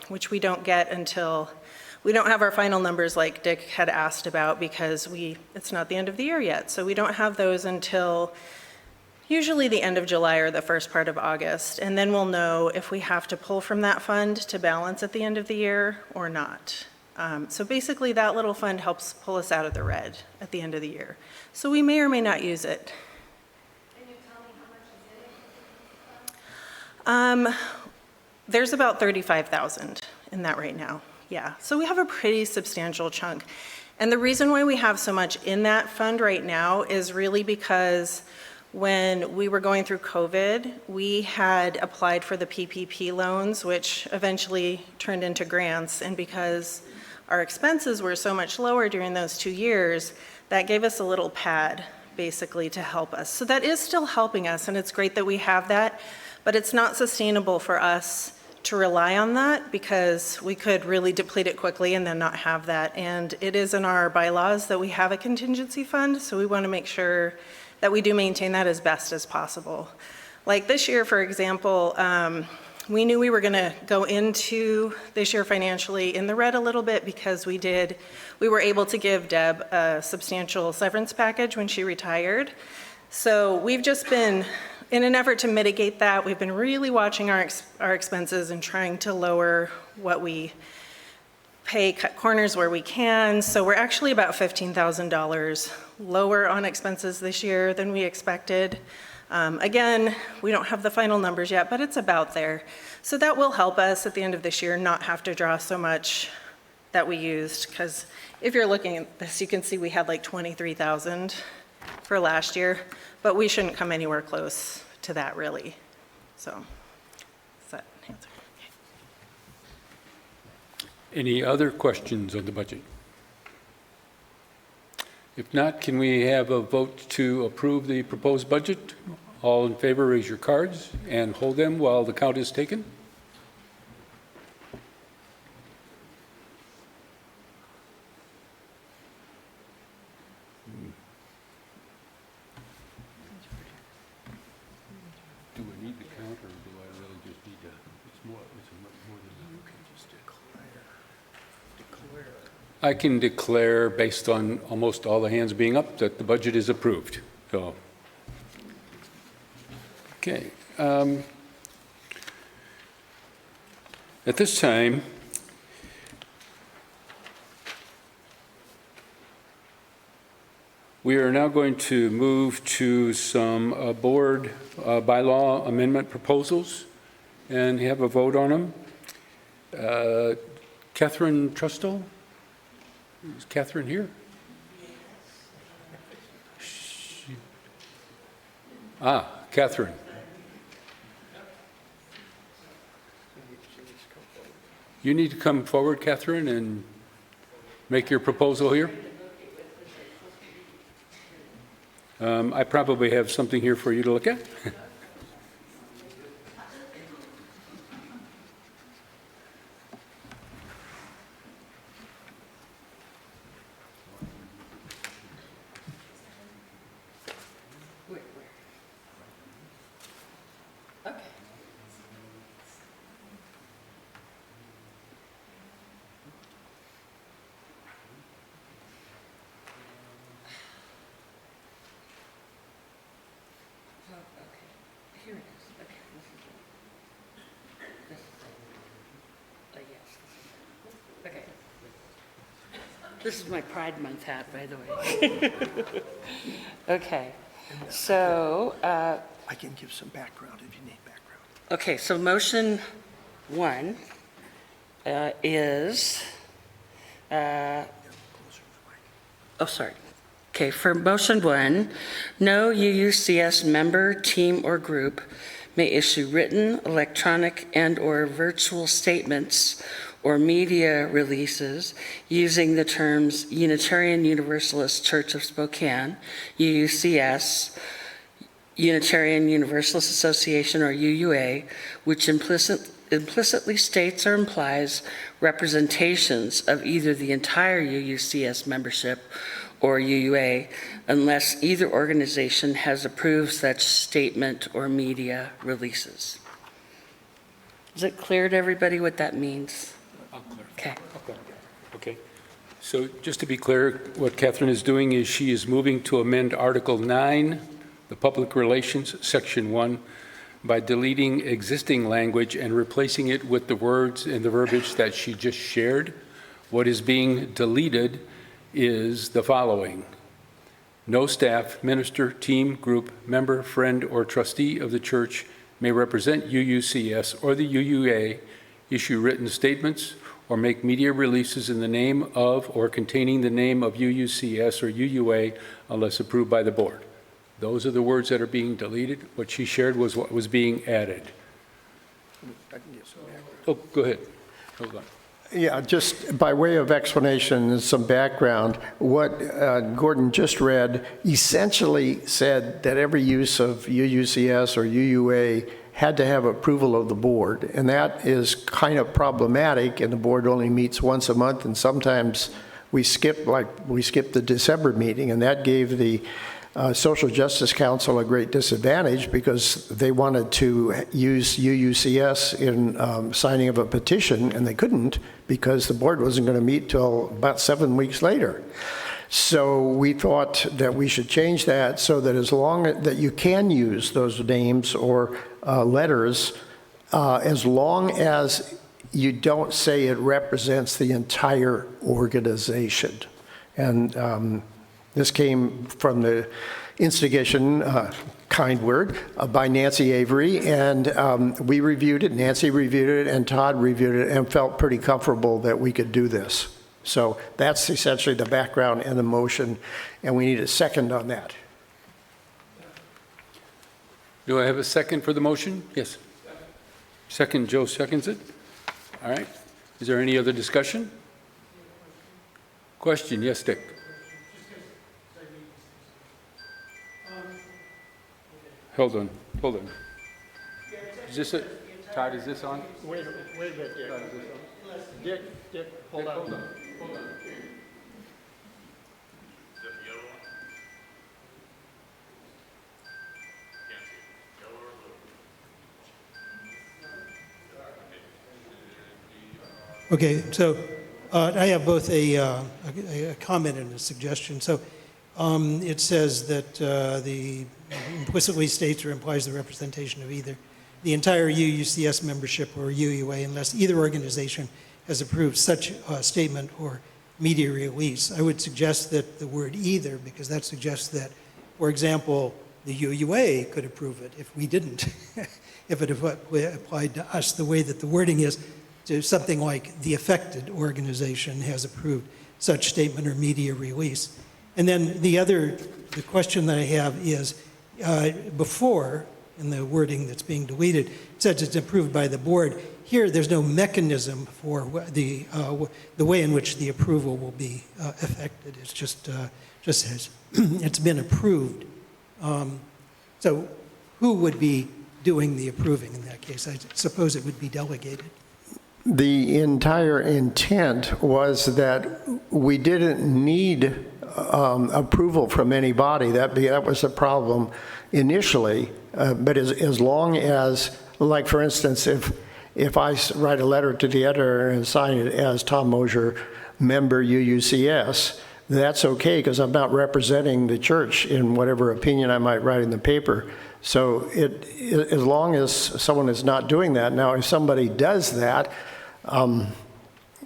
which we don't get until, we don't have our final numbers like Dick had asked about because it's not the end of the year yet. So we don't have those until usually the end of July or the first part of August. And then we'll know if we have to pull from that fund to balance at the end of the year or not. So basically that little fund helps pull us out of the red at the end of the year. So we may or may not use it. Can you tell me how much is in it? There's about 35,000 in that right now. Yeah, so we have a pretty substantial chunk. And the reason why we have so much in that fund right now is really because when we were going through COVID, we had applied for the PPP loans, which eventually turned into grants. And because our expenses were so much lower during those 2 years, that gave us a little pad, basically, to help us. So that is still helping us, and it's great that we have that, but it's not sustainable for us to rely on that because we could really deplete it quickly and then not have that. And it is in our bylaws that we have a contingency fund, so we want to make sure that we do maintain that as best as possible. Like this year, for example, we knew we were going to go into this year financially in the red a little bit because we were able to give Deb a substantial severance package when she retired. So we've just been, in an effort to mitigate that, we've been really watching our expenses and trying to lower what we pay, cut corners where we can. So we're actually about $15,000 lower on expenses this year than we expected. Again, we don't have the final numbers yet, but it's about there. So that will help us at the end of this year not have to draw so much that we used, because if you're looking at this, you can see we had like 23,000 for last year, but we shouldn't come anywhere close to that really. So, does that answer? Any other questions on the budget? If not, can we have a vote to approve the proposed budget? All in favor, raise your cards and hold them while the count is taken. Do we need the count, or do I really just need to, it's more than you can just declare. I can declare, based on almost all the hands being up, that the budget is approved. So, okay. At this time, we are now going to move to some board bylaw amendment proposals and have a vote on them. Catherine Trustle? Is Catherine here? Catherine. You need to come forward, Catherine, and make your proposal here. I probably have something here for you to look at. Here it is. Okay, this is it. Yes. Okay. This is my Pride Month hat, by the way. Okay, so, I can give some background if you need background. okay, so motion 1 is, sorry. Okay, for motion 1, no UUCS member, team, or group may issue written, electronic, and/or virtual statements or media releases using the terms Unitarian Universalist Church of Spokane, UUCS, Unitarian Universalist Association, or UUA, which implicitly states or implies representations of either the entire UUCS membership or UUA, unless either organization has approved such statement or media releases. Is it clear to everybody what that means? Okay. Okay. So just to be clear, what Catherine is doing is she is moving to amend Article 9, the Public Relations, Section 1, by deleting existing language and replacing it with the words and the verbiage that she just shared. What is being deleted is the following: no staff, minister, team, group, member, friend, or trustee of the church may represent UUCS or the UUA, issue written statements, or make media releases in the name of or containing the name of UUCS or UUA unless approved by the board. Those are the words that are being deleted. What she shared was what was being added. I can give some background. Oh, go ahead. Hold on. Yeah, just by way of explanation and some background, what Gordon just read essentially said that every use of UUCS or UUA had to have approval of the board, and that is kind of problematic, and the board only meets once a month, and sometimes we skip the December meeting, and that gave the Social Justice Council a great disadvantage because they wanted to use UUCS in signing of a petition, and they couldn't because the board wasn't going to meet till about 7 weeks later. So we thought that we should change that so that as long that you can use those names or letters, as long as you don't say it represents the entire organization. And this came from the instigation, kind word, by Nancy Avery, and we reviewed it, Nancy reviewed it, and Todd reviewed it, and felt pretty comfortable that we could do this. So that's essentially the background and the motion, and we need a second on that. Do I have a second for the motion? Yes. Second, Joe seconds it. All right. Is there any other discussion? Question? Yes, Dick. Hold on. Is this it? Todd, is this on? Wait a minute, Dick. Dick, hold on. Okay, so I have both a comment and a suggestion. So it says that the implicitly states or implies the representation of either the entire UUCS membership or UUA unless either organization has approved such a statement or media release. I would suggest that the word either, because that suggests that, for example, the UUA could approve it if we didn't, if it applied to us the way that the wording is, to something like the affected organization has approved such statement or media release. And then the question that I have is, before, in the wording that's being deleted, it says it's approved by the board. Here, there's no mechanism for the way in which the approval will be effected. It's just says it's been approved. So who would be doing the approving in that case? I suppose it would be delegated. The entire intent was that we didn't need approval from anybody. That was a problem initially. But as long as, like for instance, if I write a letter to the editor and sign it as Tom Mosier, member UUCS, that's okay because I'm not representing the church in whatever opinion I might write in the paper. So as long as someone is not doing that, now if somebody does that,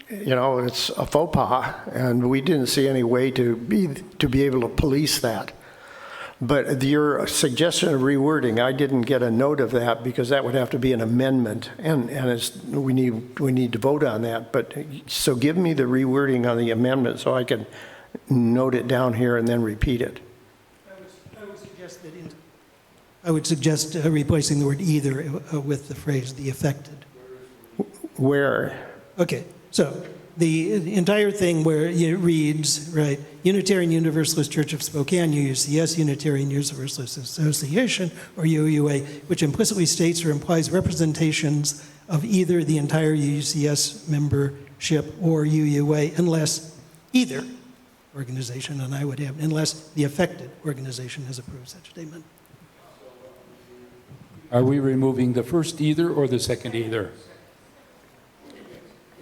it's a faux pas, and we didn't see any way to be able to police that. But your suggestion of rewording, I didn't get a note of that because that would have to be an amendment, and we need to vote on that. But so give me the rewording on the amendment so I can note it down here and then repeat it. I would suggest replacing the word either with the phrase the affected. Where? Okay, so the entire thing where it reads, right, Unitarian Universalist Church of Spokane, UUCS, Unitarian Universalist Association, or UUA, which implicitly states or implies representations of either the entire UUCS membership or UUA, unless either organization, and I would have, unless the affected organization has approved such statement. Are we removing the first either or the second either?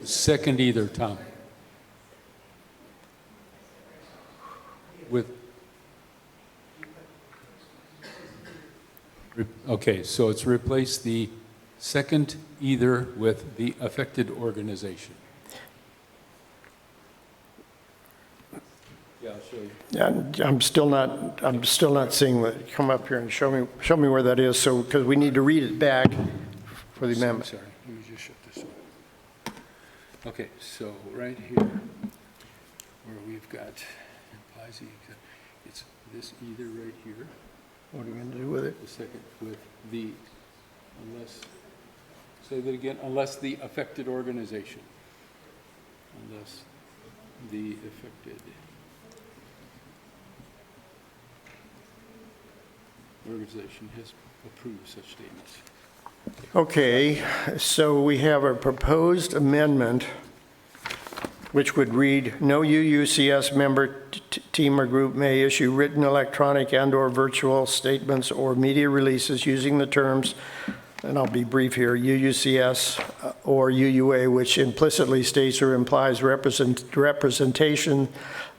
Second either, Tom. Okay, so it's replace the second either with the affected organization. Yeah, I'll show you. Yeah, I'm still not seeing that. Come up here and show me where that is. So because we need to read it back for the amendment. Sorry, let me just shut this off. Okay, so right here, where we've got implies it's this either right here. What are you going to do with it? The second with the unless. Say that again. Unless the affected organization. Unless the affected organization has approved such statements. Okay, so we have a proposed amendment which would read, no UUCS member, team, or group may issue written, electronic, and/or virtual statements or media releases using the terms, and I'll be brief here, UUCS or UUA, which implicitly states or implies representation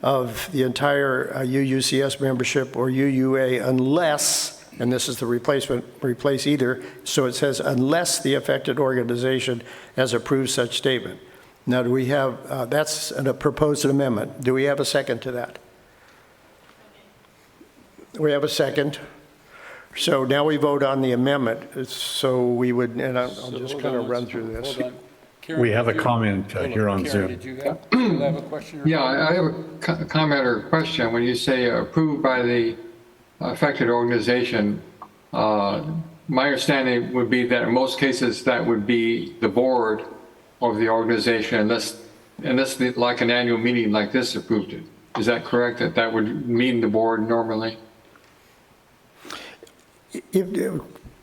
of the entire UUCS membership or UUA unless, and this is the replacement, replace either, so it says unless the affected organization has approved such statement. Now, do we have, that's a proposed amendment. Do we have a second to that? We have a second. So now we vote on the amendment. So we would, and I'll just kind of run through this. Hold on. Karen, We have a comment here on Karen, Zoom. did you have a question? Or Yeah, I have a comment or a question. When you say approved by the affected organization, my understanding would be that in most cases that would be the board of the organization, unless like an annual meeting like this approved it. Is that correct? That would mean the board normally?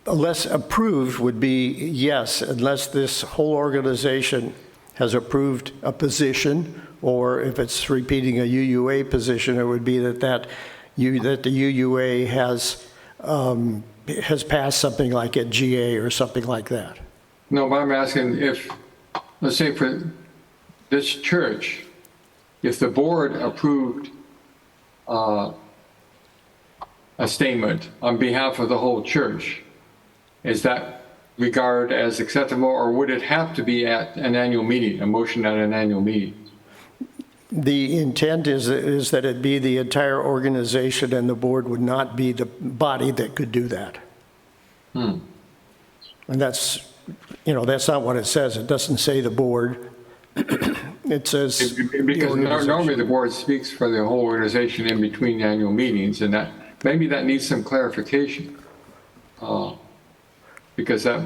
Unless approved would be yes, unless this whole organization has approved a position, or if it's repeating a UUA position, it would be that the UUA has passed something like a GA or something like that. No, but I'm asking if, let's say for this church, if the board approved a statement on behalf of the whole church, is that regarded as acceptable, or would it have to be at an annual meeting, a motion at an annual meeting? The intent is that it be the entire organization, and the board would not be the body that could do that. And that's not what it says. It doesn't say the board. It says Because normally the board speaks for the whole organization in between annual meetings, and maybe that needs some clarification. Because that,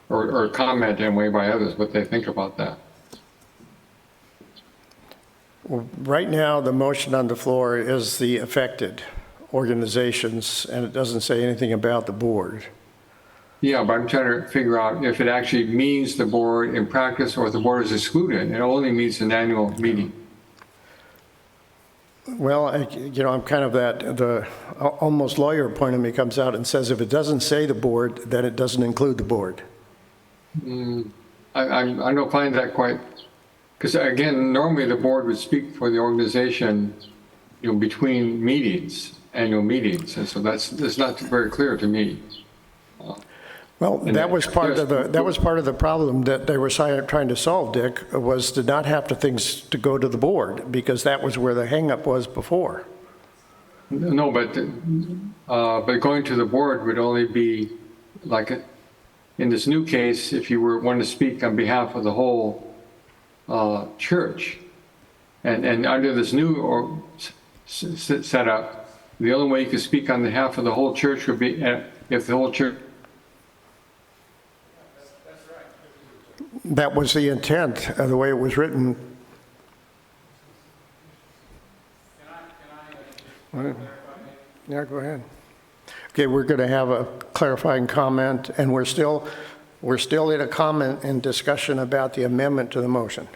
or comment anyway by others, what they think about that. Well, right now, the motion on the floor is the affected organizations, and it doesn't say anything about the board. Yeah, but I'm trying to figure out if it actually means the board in practice or if the board is excluded. It only means an annual meeting. Well, I'm kind of the almost lawyer point of me comes out and says if it doesn't say the board, then it doesn't include the board. I don't find that quite, because again, normally the board would speak for the organization, between meetings, annual meetings, and so that's not very clear to me. Well, that was part of the problem that they were trying to solve, Dick, was to not have things to go to the board, because that was where the hangup was before. No, but going to the board would only be like in this new case, if you want to speak on behalf of the whole church, and under this new setup, the only way you could speak on behalf of the whole church would be if the whole church. That was the intent of the way it was written. Yeah, go ahead. Okay, we're going to have a clarifying comment, and we're still in a comment and discussion about the amendment to the motion.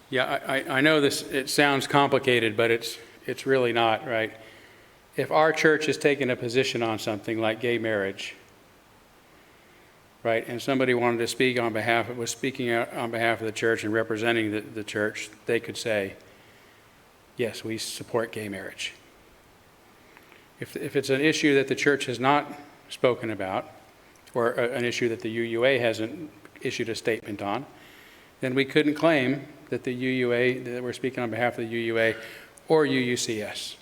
Yeah, I know this, it sounds complicated, but it's really not, right? If our church is taking a position on something like gay marriage, right, and somebody wanted to speak on behalf of the church and representing the church, they could say, yes, we support gay marriage. If it's an issue that the church has not spoken about, or an issue that the UUA hasn't issued a statement on, then we couldn't claim that the UUA, that we're speaking on behalf of the UUA or UUCS.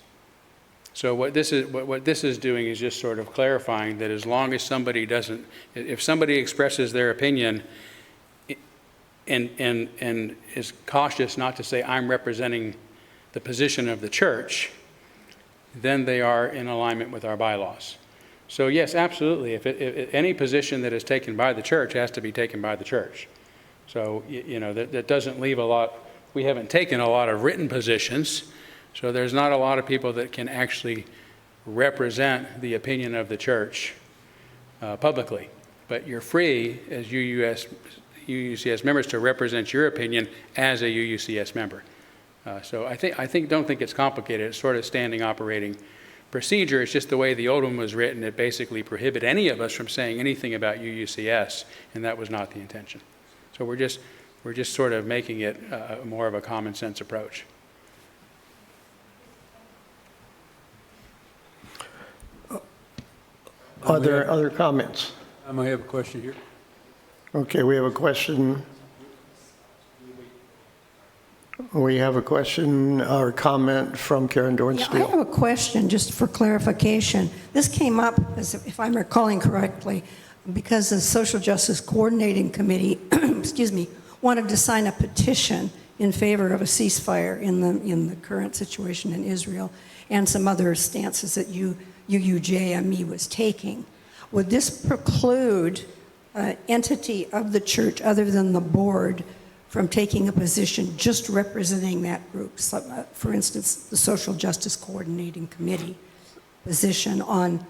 So what this is doing is just sort of clarifying that as long as somebody doesn't, if somebody expresses their opinion and is cautious not to say I'm representing the position of the church, then they are in alignment with our bylaws. So yes, absolutely. If any position that is taken by the church has to be taken by the church. So that doesn't leave a lot. We haven't taken a lot of written positions. So there's not a lot of people that can actually represent the opinion of the church publicly. But you're free as UUCS members to represent your opinion as a UUCS member. So don't think it's complicated. It's sort of standing operating procedure. It's just the way the old one was written. It basically prohibited any of us from saying anything about UUCS, and that was not the intention. So we're just sort of making it more of a common sense approach. Are there other comments? I might have a question here. Okay, we have a question. We have a question or comment from Karen Yeah, I Dornstein. have a question, just for clarification. This came up, if I'm recalling correctly, because the Social Justice Coordinating Committee, excuse me, wanted to sign a petition in favor of a ceasefire in the current situation in Israel, and some other stances that UUJME was taking. Would this preclude an entity of the church other than the board from taking a position just representing that group? So, for instance, the Social Justice Coordinating Committee position on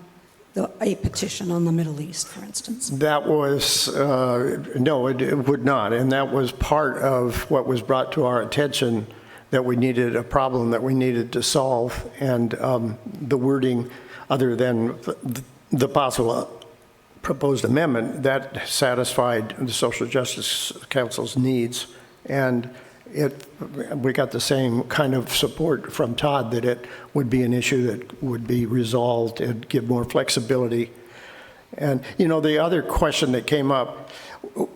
a petition on the Middle East, for instance? That was, no, it would not. And that was part of what was brought to our attention, that we needed a problem that we needed to solve. And the wording, other than the possible proposed amendment, that satisfied the Social Justice Council's needs. And we got the same kind of support from Todd that it would be an issue that would be resolved and give more flexibility. And, the other question that came up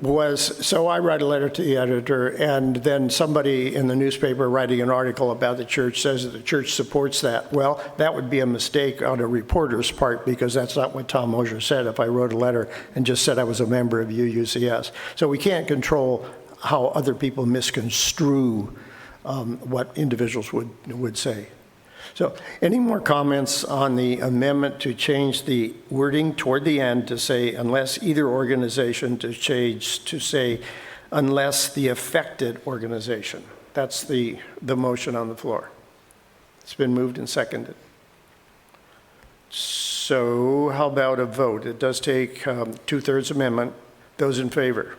was, so I write a letter to the editor, and then somebody in the newspaper writing an article about the church says that the church supports that. Well, that would be a mistake on a reporter's part, because that's not what Tom Mosier said if I wrote a letter and just said I was a member of UUCS. So we can't control how other people misconstrue what individuals would say. So any more comments on the amendment to change the wording toward the end to say unless either organization, to change to say unless the affected organization? That's the motion on the floor. It's been moved and seconded. So how about a vote? It does take 2/3 amendment. Those in favor?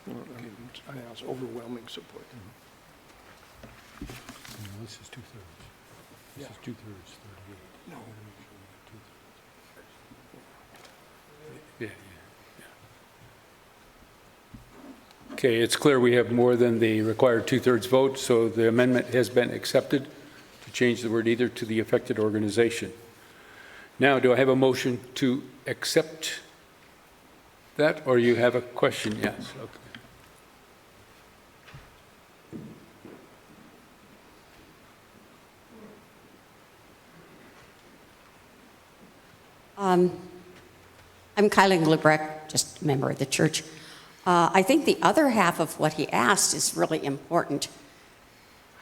I ask overwhelming support. This is 2/3. This is 2/3, 38. No. Yeah, yeah. Okay, it's clear we have more than the required 2/3 vote, so the amendment has been accepted to change the word either to the affected organization. Now, do I have a motion to accept that, or you have a question? Yes, okay. I'm Kylie Glubrecht, just a member of the church. I think the other half of what he asked is really important.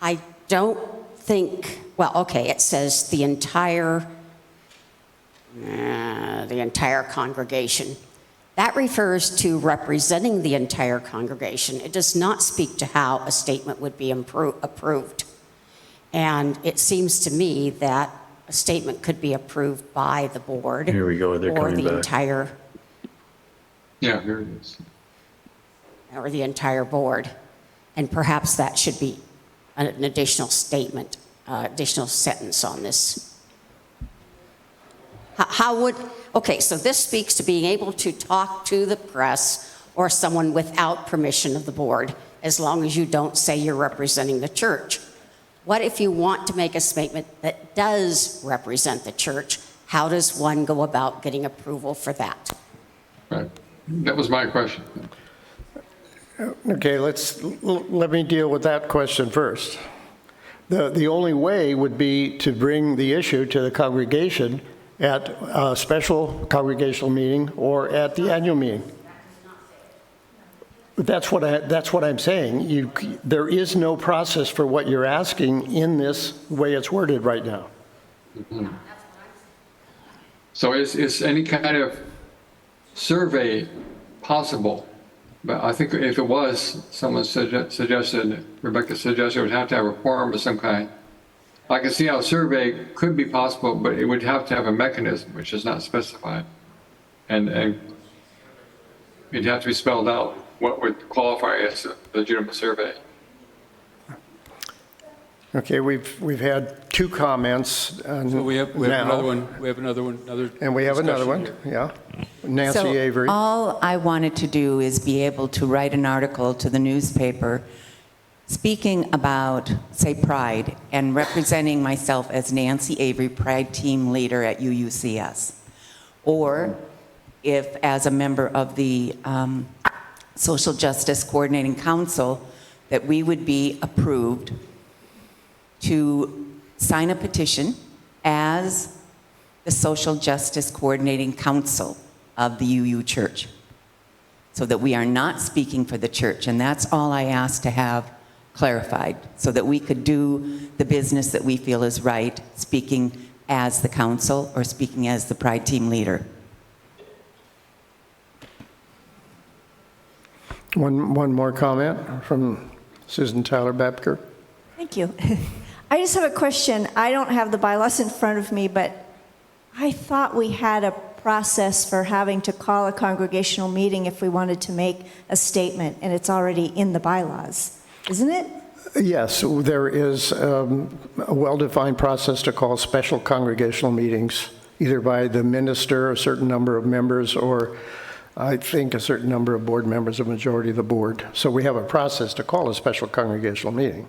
I don't think, well, okay, it says the entire congregation. That refers to representing the entire congregation. It does not speak to how a statement would be approved. And it seems to me that a statement could be approved by the board. Here we go, they're or coming the back. entire, Yeah, here it is. or the entire board. And perhaps that should be an additional statement, additional sentence on this. How would, okay, so this speaks to being able to talk to the press or someone without permission of the board, as long as you don't say you're representing the church. What if you want to make a statement that does represent the church? How does one go about getting approval for that? Right. That was my question. Okay, let me deal with that question first. The only way would be to bring the issue to the congregation at a special congregational meeting or at the annual meeting. That's what I'm saying. There is no process for what you're asking in this way it's worded right now. Mm-hmm. So is any kind of survey possible? But I think if it was, someone suggested, Rebecca suggested it would have to have a form of some kind. I can see how a survey could be possible, but it would have to have a mechanism which is not specified. And it'd have to be spelled out what would qualify as a legitimate survey. Okay, we've had two comments. So we have another one. We have another one. And we have another one, discussion here. yeah. Nancy Avery. All I wanted to do is be able to write an article to the newspaper speaking about, say, Pride, and representing myself as Nancy Avery, Pride Team Leader at UUCS. Or if, as a member of the Social Justice Coordinating Council, that we would be approved to sign a petition as the Social Justice Coordinating Council of the UU Church, so that we are not speaking for the church. And that's all I asked to have clarified, so that we could do the business that we feel is right, speaking as the council or speaking as the Pride Team Leader. One more comment from Susan Tyler Babker. Thank you. I just have a question. I don't have the bylaws in front of me, but I thought we had a process for having to call a congregational meeting if we wanted to make a statement, and it's already in the bylaws, isn't it? Yes, there is a well-defined process to call special congregational meetings, either by the minister, a certain number of members, or I think a certain number of board members, a majority of the board. So we have a process to call a special congregational meeting.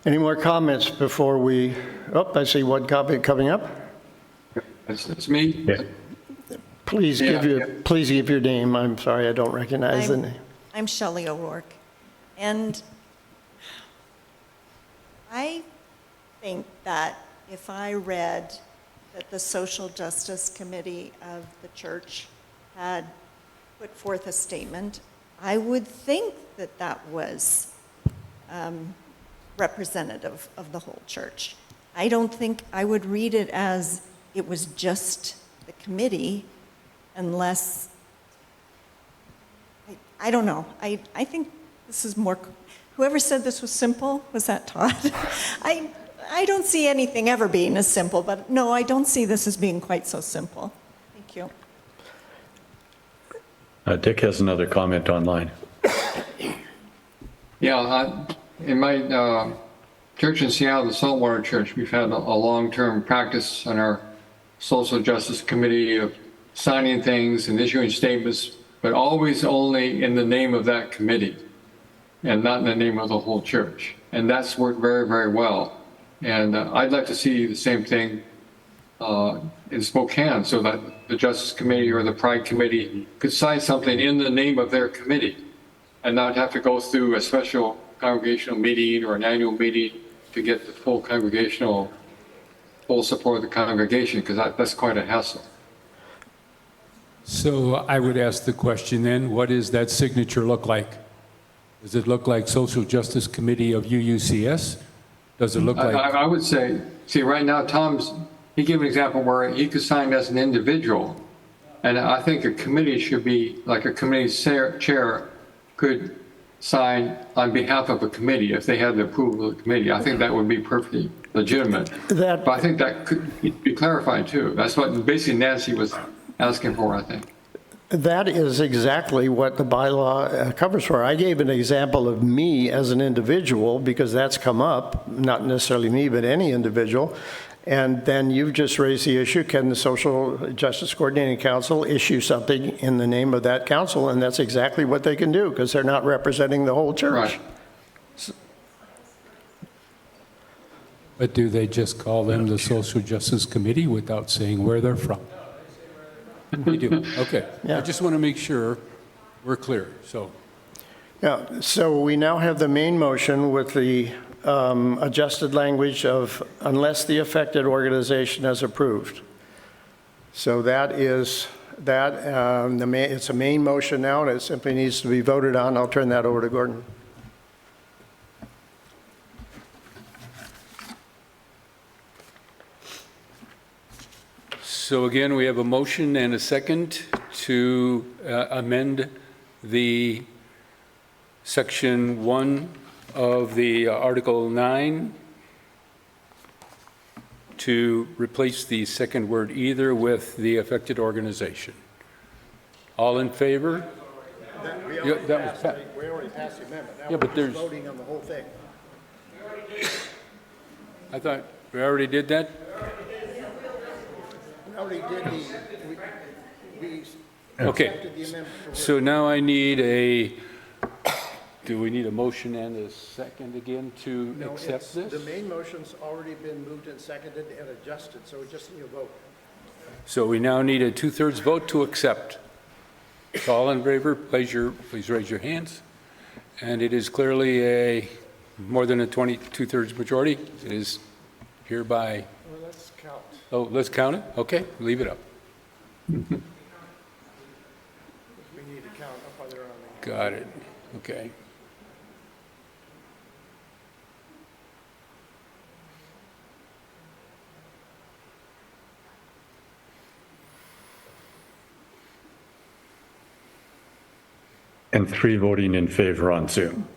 Any more comments before we, I see one comment coming up. It's me? Yeah. Please give your name. I'm sorry, I don't recognize the name. I'm Shelley O'Rourke. And I think that if I read that the Social Justice Committee of the church had put forth a statement, I would think that that was representative of the whole church. I don't think I would read it as it was just the committee unless, I don't know. I think this is more, whoever said this was simple, was that Todd? I don't see anything ever being as simple, but no, I don't see this as being quite so simple. Thank you. Dick has another comment online. Yeah, in my church in Seattle, the Saltwater Church, we've had a long-term practice on our Social Justice Committee of signing things and issuing statements, but always only in the name of that committee and not in the name of the whole church. And that's worked very, very well. And I'd like to see the same thing in Spokane, so that the Justice Committee or the Pride Committee could sign something in the name of their committee and not have to go through a special congregational meeting or an annual meeting to get the full support of the congregation, because that's quite a hassle. So I would ask the question then, what does that signature look like? Does it look like Social Justice Committee of UUCS? Does it look like? I would say, see, right now, he gave an example where he could sign as an individual. And I think a committee should be, like a committee chair could sign on behalf of a committee if they had the approval of the committee. I think that would be perfectly legitimate. But I think that could be clarified too. That's what basically Nancy was asking for, I think. That is exactly what the bylaw covers for. I gave an example of me as an individual because that's come up, not necessarily me, but any individual. And then you've just raised the issue, can the Social Justice Coordinating Council issue something in the name of that council? And that's exactly what they can do because they're not representing the whole church. Right. But do they just call them the Social Justice Committee without saying where they're from? They do, okay. I just want to make sure we're clear, so. Yeah, so we now have the main motion with the adjusted language of unless the affected organization has approved. So that is that. It's a main motion now, and it simply needs to be voted on. I'll turn that over to Gordon. So again, we have a motion and a second to amend the section 1 of the Article 9 to replace the second word either with the affected organization. All in favor? We already passed the amendment. Now Yeah, but there's- voting on the whole thing. I thought we already did that? We already did we Okay, accepted the amendment. so now I need do we need a motion and a second again to accept this? The main motion's already been moved and seconded and adjusted, so we just need a vote. So we now need a 2/3 vote to accept. So all in favor, please raise your hands. And it is clearly a more than a 2/3 majority. It is hereby. Well, let's count. Oh, let's count it? Okay, leave it up. We need to count up while they're on the. Got it. Okay. And 3 voting in favor on Zoom.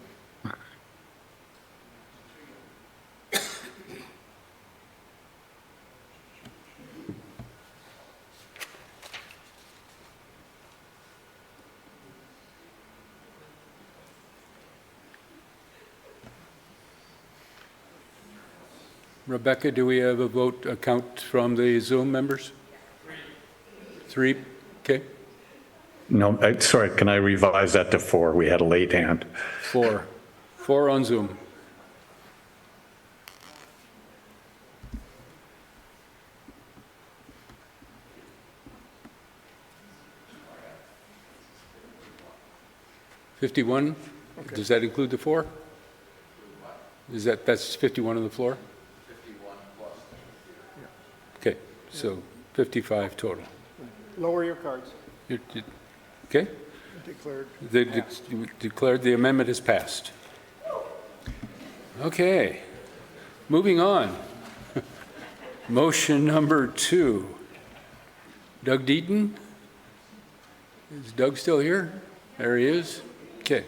Rebecca, do we have a count from the Zoom members? 3. Okay. No, sorry, can I revise that to 4? We had a late hand. 4 on Zoom. $51? Okay. Does that include the 4? That's 51 on the floor? 51 plus. Okay, so 55 total. Lower your cards. Okay, Declared the amendment is passed. Okay, moving on. Motion number 2. Doug Deaton? Is Doug still here? There he is. Okay.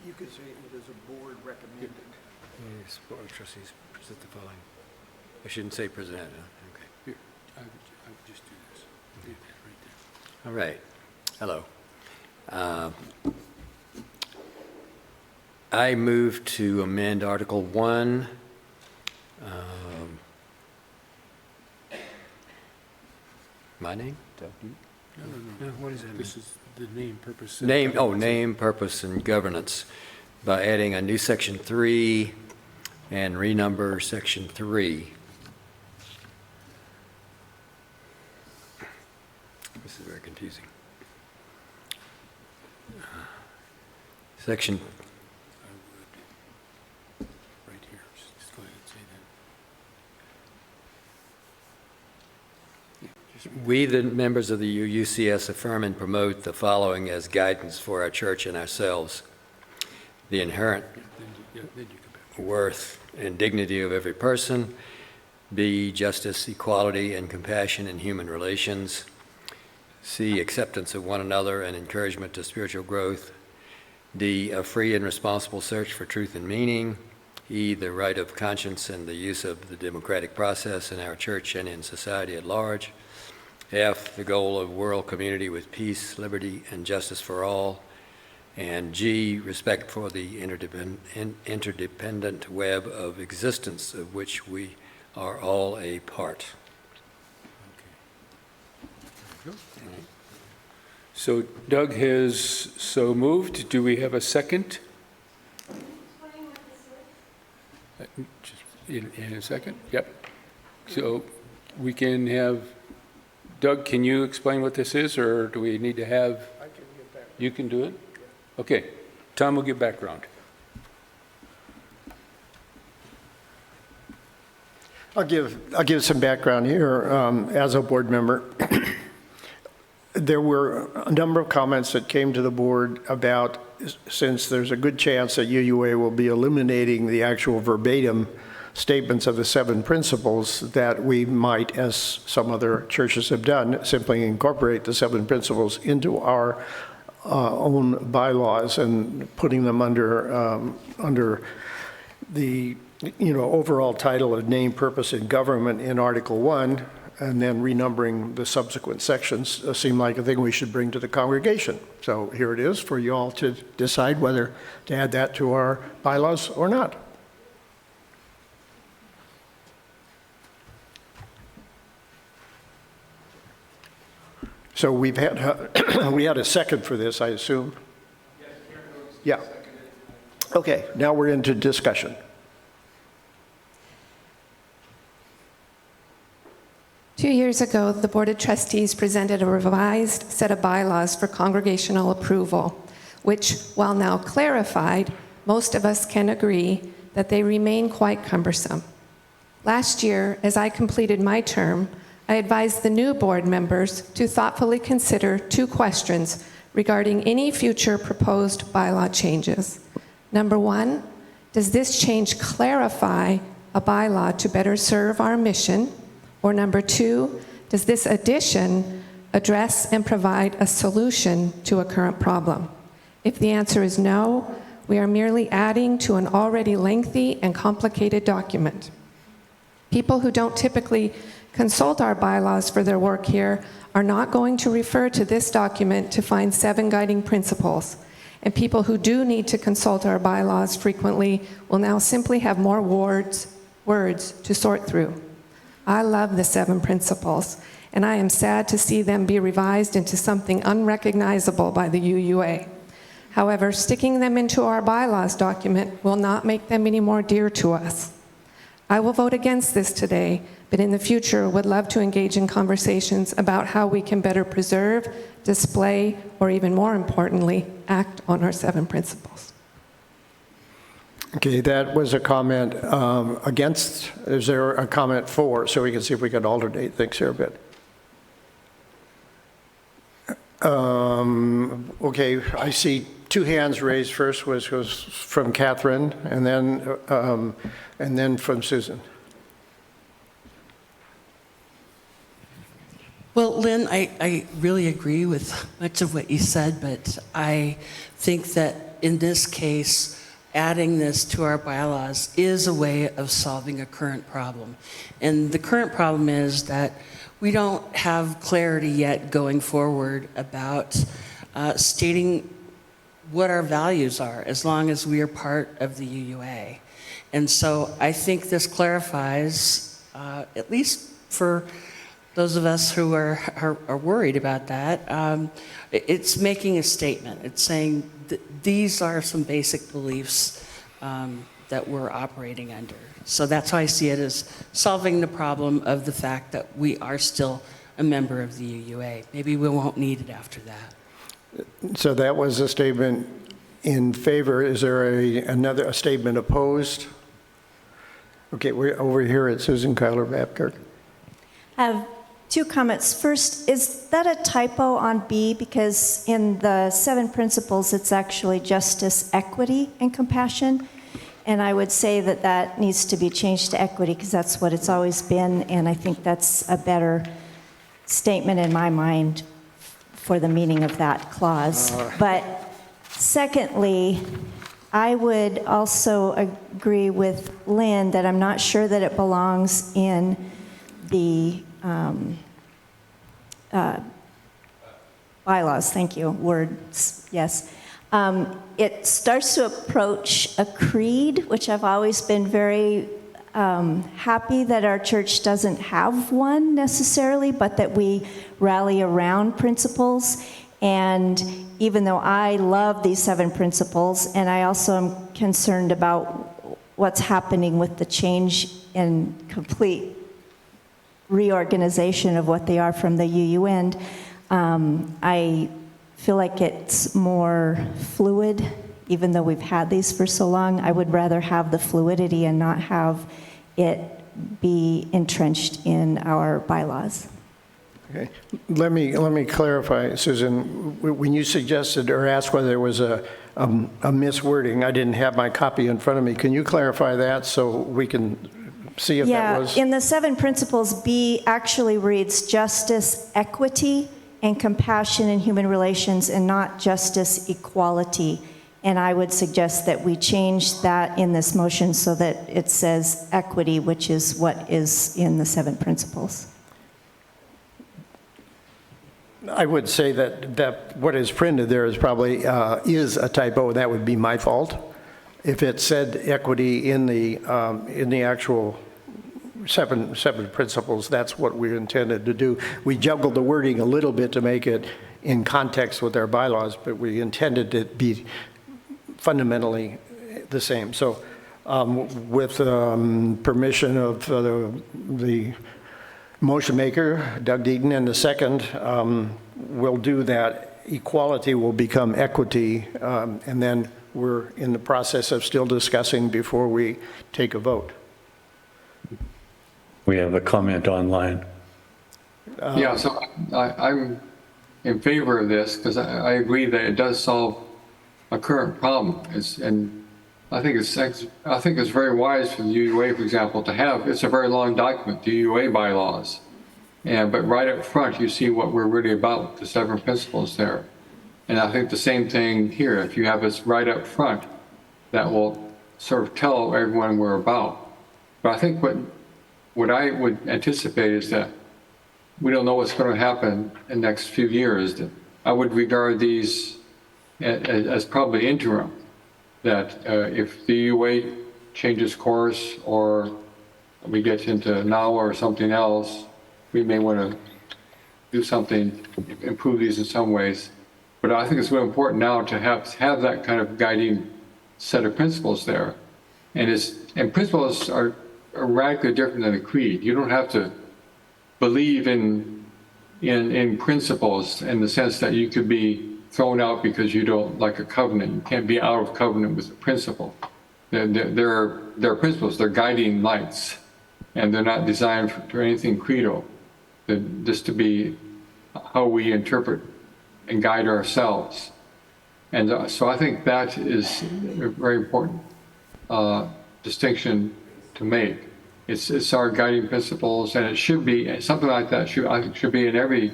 You could say it as a board recommended. Yes, Board of Trustees present the following. I shouldn't say presented, huh? Okay. Here, I would just do this. Do that right there. All right. Hello. I move to amend Article 1. My name? Doug Deaton? No, what does that mean? This is the name, purpose. Name, purpose, and governance by adding a new section 3 and renumber section 3. This is very confusing. Section. Right here, just go ahead and say that. We, the members of the UCS, affirm and promote the following as guidance for our church and ourselves. The inherent worth and dignity of every person. B, justice, equality, and compassion in human relations. C, acceptance of one another and encouragement to spiritual growth. D, a free and responsible search for truth and meaning. E, the right of conscience and the use of the democratic process in our church and in society at large. F, the goal of world community with peace, liberty, and justice for all. And G, respect for the interdependent web of existence of which we are all a part. So Doug has so moved. Do we have a second? In a second? Yep. So we can have, Doug, can you explain what this is, or do we need to have? I can get that. You can do it? Okay. Tom will give background. I'll give some background here. As a board member, there were a number of comments that came to the board about, since there's a good chance that UUA will be eliminating the actual verbatim statements of the 7 principles, that we might, as some other churches have done, simply incorporate the 7 principles into our own bylaws and putting them under the overall title of name, purpose, and government in Article 1, and then renumbering the subsequent sections seemed like a thing we should bring to the congregation. So here it is for you all to decide whether to add that to our bylaws or not. So we had a second for this, I assume? Yeah. Okay, now we're into discussion. Two years ago, the Board of Trustees presented a revised set of bylaws for congregational approval, which, while now clarified, most of us can agree that they remain quite cumbersome. Last year, as I completed my term, I advised the new board members to thoughtfully consider 2 questions regarding any future proposed bylaw changes. Number 1, does this change clarify a bylaw to better serve our mission? Or number 2, does this addition address and provide a solution to a current problem? If the answer is no, we are merely adding to an already lengthy and complicated document. People who don't typically consult our bylaws for their work here are not going to refer to this document to find 7 guiding principles. And people who do need to consult our bylaws frequently will now simply have more words to sort through. I love the 7 principles, and I am sad to see them be revised into something unrecognizable by the UUA. However, sticking them into our bylaws document will not make them any more dear to us. I will vote against this today, but in the future would love to engage in conversations about how we can better preserve, display, or even more importantly, act on our 7 principles. Okay, that was a comment against. Is there a comment for? So we can see if we can alternate things here a bit. Okay, I see 2 hands raised. First was from Catherine, and then from Susan. Well, Lynn, I really agree with much of what you said, but I think that in this case, adding this to our bylaws is a way of solving a current problem. And the current problem is that we don't have clarity yet going forward about stating what our values are as long as we are part of the UUA. And so I think this clarifies, at least for those of us who are worried about that, it's making a statement. It's saying these are some basic beliefs that we're operating under. So that's how I see it, as solving the problem of the fact that we are still a member of the UUA. Maybe we won't need it after that. So that was a statement in favor. Is there a statement opposed? Okay, we're over here at Susan Kyler Babkirk. I have 2 comments. First, is that a typo on B? Because in the 7 principles, it's actually justice, equity, and compassion. And I would say that that needs to be changed to equity because that's what it's always been. And I think that's a better statement in my mind for the meaning of that clause. But secondly, I would also agree with Lynn that I'm not sure that it belongs in the bylaws, thank you, words, yes. It starts to approach a creed, which I've always been very happy that our church doesn't have one necessarily, but that we rally around principles. And even though I love these 7 principles, and I also am concerned about what's happening with the change and complete reorganization of what they are from the UU end, I feel like it's more fluid, even though we've had these for so long. I would rather have the fluidity and not have it be entrenched in our bylaws. Okay, let me clarify, Susan. When you suggested or asked whether there was a miswording, I didn't have my copy in front of me. Can you clarify that so we can see if that was? Yeah, in the 7 principles, B actually reads justice, equity, and compassion in human relations, and not justice, equality. And I would suggest that we change that in this motion so that it says equity, which is what is in the 7 principles. I would say that what is printed there is probably is a typo, and that would be my fault. If it said equity in the actual seven principles, that's what we intended to do. We juggled the wording a little bit to make it in context with our bylaws, but we intended it to be fundamentally the same. So with permission of the motion maker, Doug Deaton, and the second, we'll do that. Equality will become equity, and then we're in the process of still discussing before we take a vote. We have a comment online. Yeah, so I'm in favor of this because I agree that it does solve a current problem. And I think it's very wise for the UUA, for example, to have, it's a very long document, the UUA bylaws. But right up front, you see what we're really about, the 7 principles there. And I think the same thing here, if you have this right up front, that will sort of tell everyone we're about. But I think what I would anticipate is that we don't know what's going to happen in the next few years. I would regard these as probably interim, that if the UUA changes course or we get into NAWA or something else, we may want to do something, improve these in some ways. But I think it's really important now to have that kind of guiding set of principles there. And principles are radically different than a creed. You don't have to believe in principles in the sense that you could be thrown out because you don't like a covenant. You can't be out of covenant with a principle. They're principles, they're guiding lights, and they're not designed for anything creedal. They're just to be how we interpret and guide ourselves. And so I think that is a very important distinction to make. It's our guiding principles, and it should be something like that. I think should be in every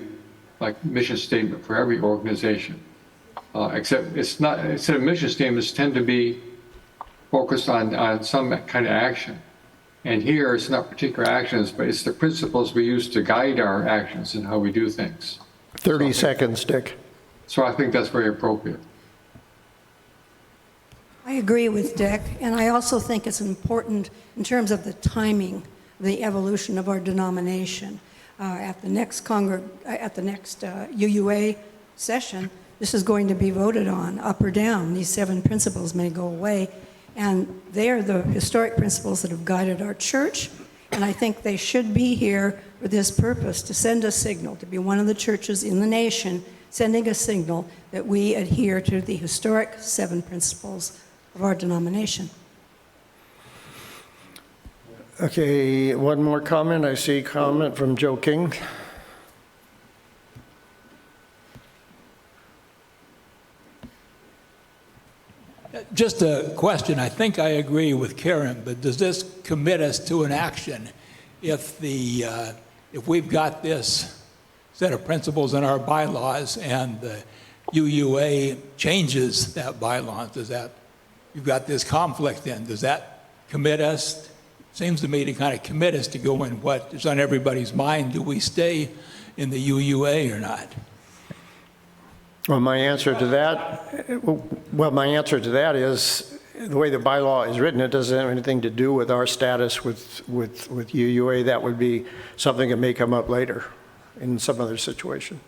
mission statement for every organization. Except it's not. Instead of mission statements, tend to be focused on some kind of action. And here it's not particular actions, but it's the principles we use to guide our actions and how we do things. 30 seconds, Dick. So I think that's very appropriate. I agree with Dick, and I also think it's important in terms of the timing of the evolution of our denomination. At the next UUA session, this is going to be voted on, up or down. These 7 principles may go away, and they are the historic principles that have guided our church, and I think they should be here for this purpose, to send a signal, to be one of the churches in the nation sending a signal that we adhere to the historic 7 principles of our denomination. Okay, one more comment. I see a comment from Joe King. Just a question. I think I agree with Karen, but does this commit us to an action if we've got this set of principles in our bylaws and the UUA changes that bylaws? You've got this conflict in, does that commit us? Seems to me to kind of commit us to go in what is on everybody's mind. Do we stay in the UUA or not? Well, my answer to that is the way the bylaw is written, it doesn't have anything to do with our status with UUA. That would be something that may come up later in some other situation.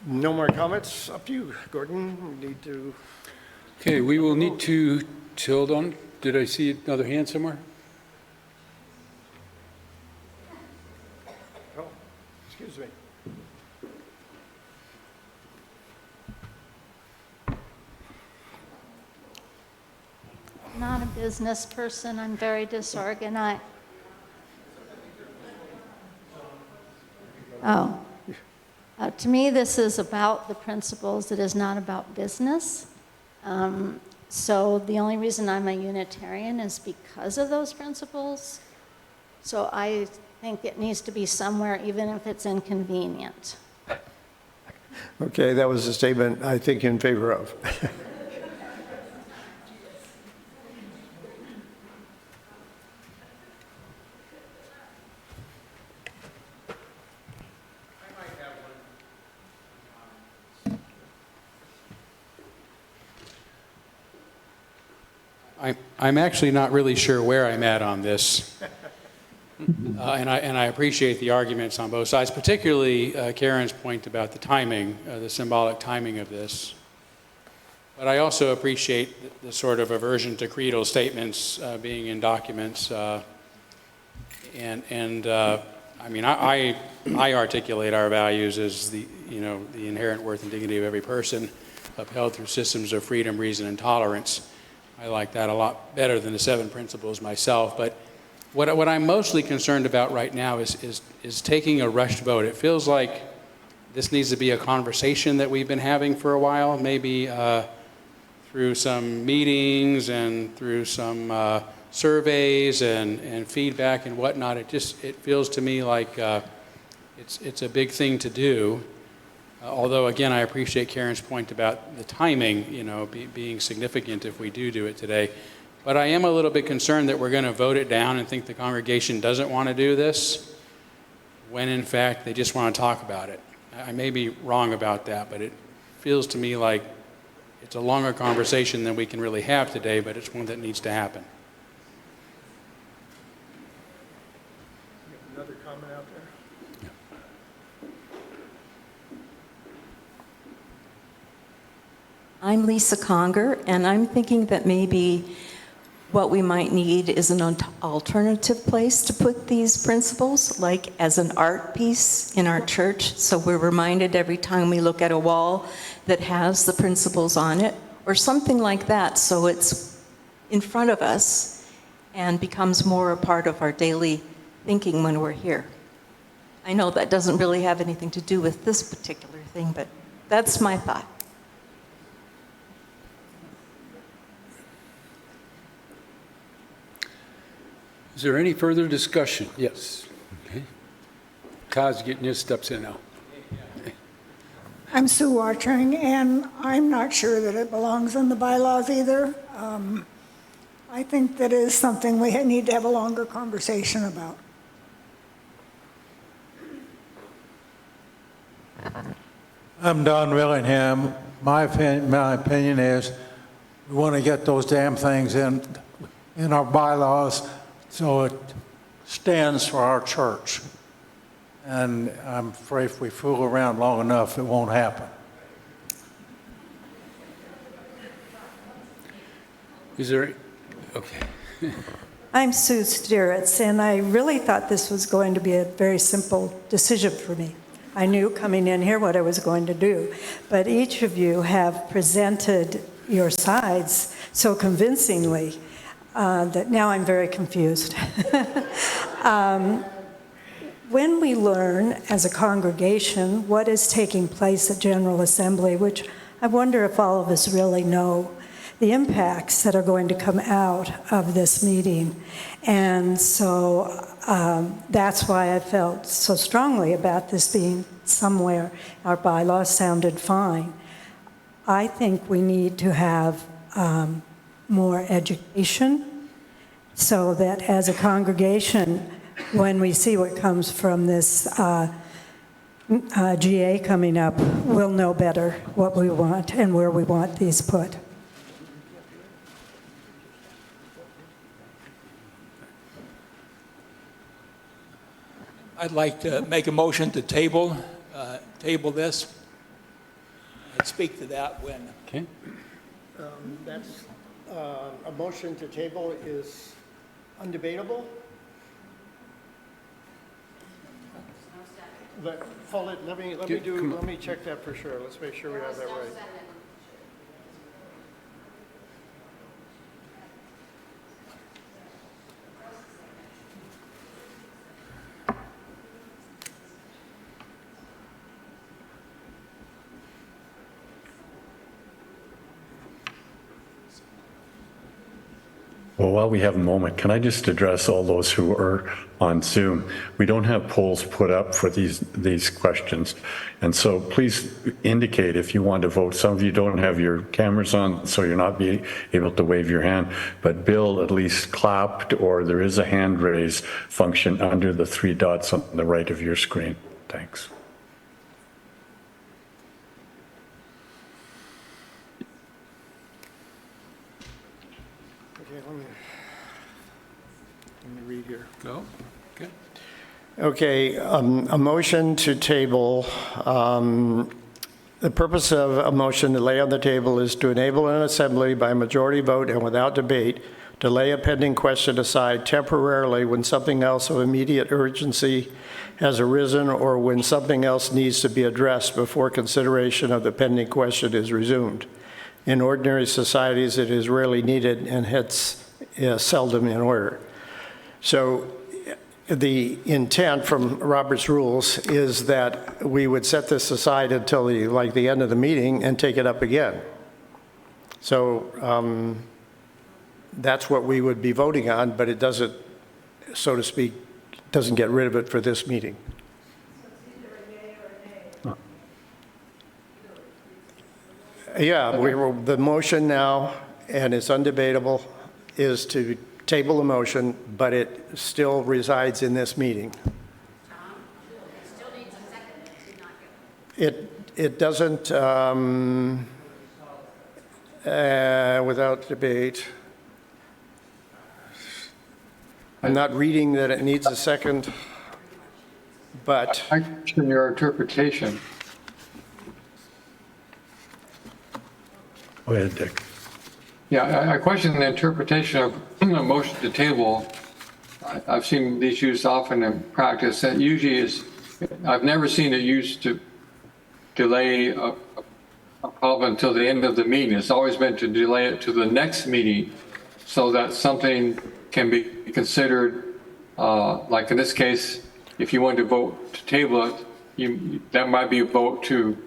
No more comments? Up to you, Gordon. We need to... Okay, we will need to, hold on. Did I see another hand somewhere? Oh, excuse me. Not a business person. I'm very disorganized. Oh. To me, this is about the principles. It is not about business. So the only reason I'm a Unitarian is because of those principles. So I think it needs to be somewhere, even if it's inconvenient. Okay, that was a statement I think in favor of. I'm actually not really sure where I'm at on this. And I appreciate the arguments on both sides, particularly Karen's point about the timing, the symbolic timing of this. But I also appreciate the sort of aversion to creedal statements being in documents. I mean, I articulate our values as the inherent worth and dignity of every person, upheld through systems of freedom, reason, and tolerance. I like that a lot better than the 7 principles myself. But what I'm mostly concerned about right now is taking a rushed vote. It feels like this needs to be a conversation that we've been having for a while, maybe through some meetings and through some surveys and feedback and whatnot. It feels to me like it's a big thing to do. Although, again, I appreciate Karen's point about the timing, being significant if we do it today. But I am a little bit concerned that we're going to vote it down and think the congregation doesn't want to do this, when in fact they just want to talk about it. I may be wrong about that, but it feels to me like it's a longer conversation than we can really have today, but it's one that needs to happen. Another comment out there? I'm Lisa Conger, and I'm thinking that maybe what we might need is an alternative place to put these principles, like as an art piece in our church, so we're reminded every time we look at a wall that has the principles on it, or something like that, so it's in front of us and becomes more a part of our daily thinking when we're here. I know that doesn't really have anything to do with this particular thing, but that's my thought. Is there any further discussion? Yes. Okay. Todd's getting his steps in now. I'm Sue Watchering, and I'm not sure that it belongs in the bylaws either. I think that is something we need to have a longer conversation about. I'm Don Willingham. My opinion is we want to get those damn things in our bylaws so it stands for our church. And I'm afraid if we fool around long enough, it won't happen. Is there, okay. I'm Sue Stieritz, and I really thought this was going to be a very simple decision for me. I knew coming in here what I was going to do, but each of you have presented your sides so convincingly that now I'm very confused. When we learn as a congregation what is taking place at General Assembly, which I wonder if all of us really know, the impacts that are going to come out of this meeting. And so that's why I felt so strongly about this being somewhere. Our bylaws sounded fine. I think we need to have more education so that as a congregation, when we see what comes from this GA coming up, we'll know better what we want and where we want these put. I'd like to make a motion to table this. I'd speak to that when. Okay. That's, a motion to table is undebatable? Hold it, let me check that for sure. Let's make sure we have that right. Well, while we have a moment, can I just address all those who are on Zoom? We don't have polls put up for these questions. And so please indicate if you want to vote. Some of you don't have your cameras on, so you're not able to wave your hand. But Bill at least clapped, or there is a hand raise function under the 3 dots on the right of your screen. Thanks. Let me read here. Go. Okay. Okay, a motion to table. The purpose of a motion to lay on the table is to enable an assembly by majority vote and without debate to lay a pending question aside temporarily when something else of immediate urgency has arisen or when something else needs to be addressed before consideration of the pending question is resumed. In ordinary societies, it is rarely needed and hence seldom in order. So the intent from Robert's rules is that we would set this aside until the end of the meeting and take it up again. So that's what we would be voting on, but it doesn't, so to speak, doesn't get rid of it for this meeting. Yeah, the motion now, and it's undebatable, is to table the motion, but it still resides in this meeting. It doesn't, without debate. I'm not reading that it needs a second, but. I question your interpretation. Go ahead, Dick. Yeah, I question the interpretation of a motion to table. I've seen these used often in practice. That usually is, I've never seen it used to delay a problem until the end of the meeting. It's always been to delay it to the next meeting so that something can be considered, like in this case, if you wanted to vote to table it, that might be a vote to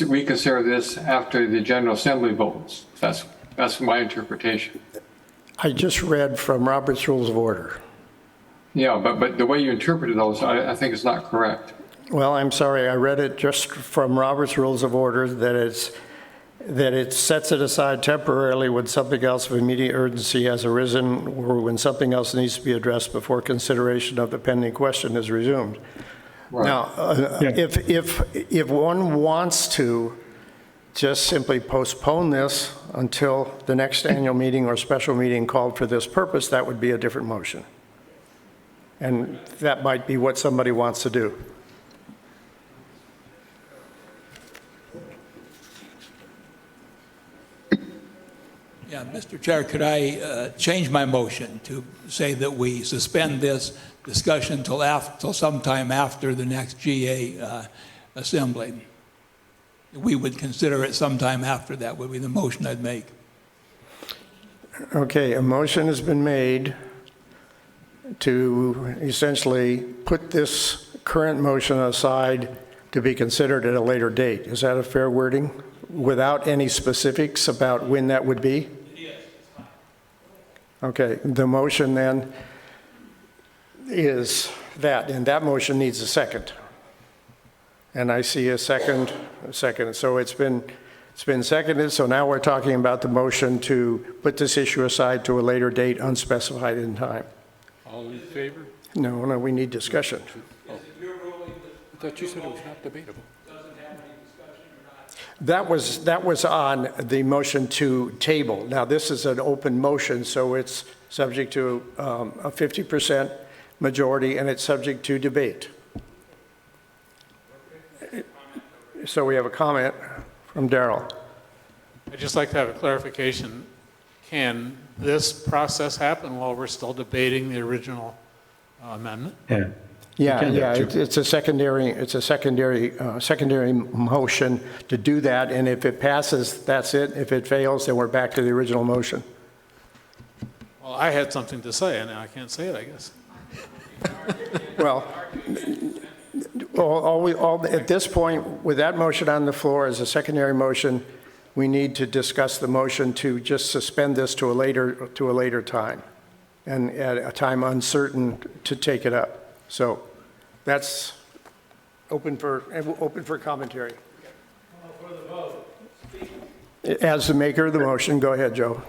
reconsider this after the General Assembly votes. That's my interpretation. I just read from Robert's Rules of Order. Yeah, but the way you interpreted those, I think is not correct. Well, I'm sorry, I read it just from Robert's Rules of Order that it sets it aside temporarily when something else of immediate urgency has arisen or when something else needs to be addressed before consideration of the pending question is resumed. Right. Now, if one wants to just simply postpone this until the next annual meeting or special meeting called for this purpose, that would be a different motion. And that might be what somebody wants to do. Yeah, Mr. Chair, could I change my motion to say that we suspend this discussion till sometime after the next GA assembly? We would consider it sometime after that would be the motion I'd make. Okay, a motion has been made to essentially put this current motion aside to be considered at a later date. Is that a fair wording? Without any specifics about when that would be? Okay, the motion then is that, and that motion needs a second. And I see a second. So it's been seconded, so now we're talking about the motion to put this issue aside to a later date unspecified in time. All in favor? No, we need discussion. I thought you said it was not debatable. That was on the motion to table. Now, this is an open motion, so it's subject to a 50% majority, and it's subject to debate. So we have a comment from Darrell. I'd just like to have a clarification. Can this process happen while we're still debating the original amendment? Yeah, it's a secondary motion to do that, and if it passes, that's it. If it fails, then we're back to the original motion. Well, I had something to say, and now I can't say it, I guess. Well, at this point, with that motion on the floor as a secondary motion, we need to discuss the motion to just suspend this to a later time, and at a time uncertain to take it up. So that's open for commentary. As the maker of the motion, go ahead, Joe.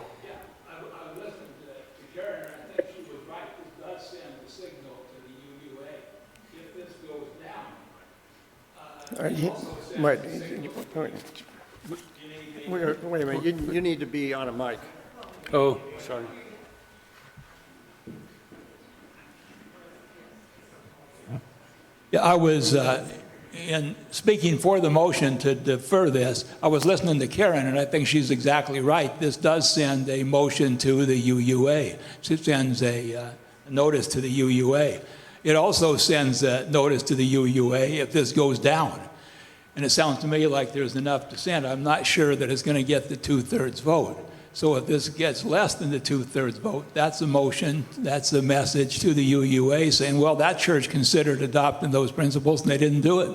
I listened to Karen, and I think she was right. This does send a signal to the UUA. If this goes down, wait a minute, you need to be on a mic. Oh, sorry. Yeah, I was, in speaking for the motion to defer this, I was listening to Karen, and I think she's exactly right. This does send a motion to the UUA. It sends a notice to the UUA. It also sends a notice to the UUA if this goes down. And it sounds to me like there's enough dissent. I'm not sure that it's going to get the 2/3 vote. So if this gets less than the 2/3 vote, that's a motion, that's a message to the UUA saying, well, that church considered adopting those principles and they didn't do it.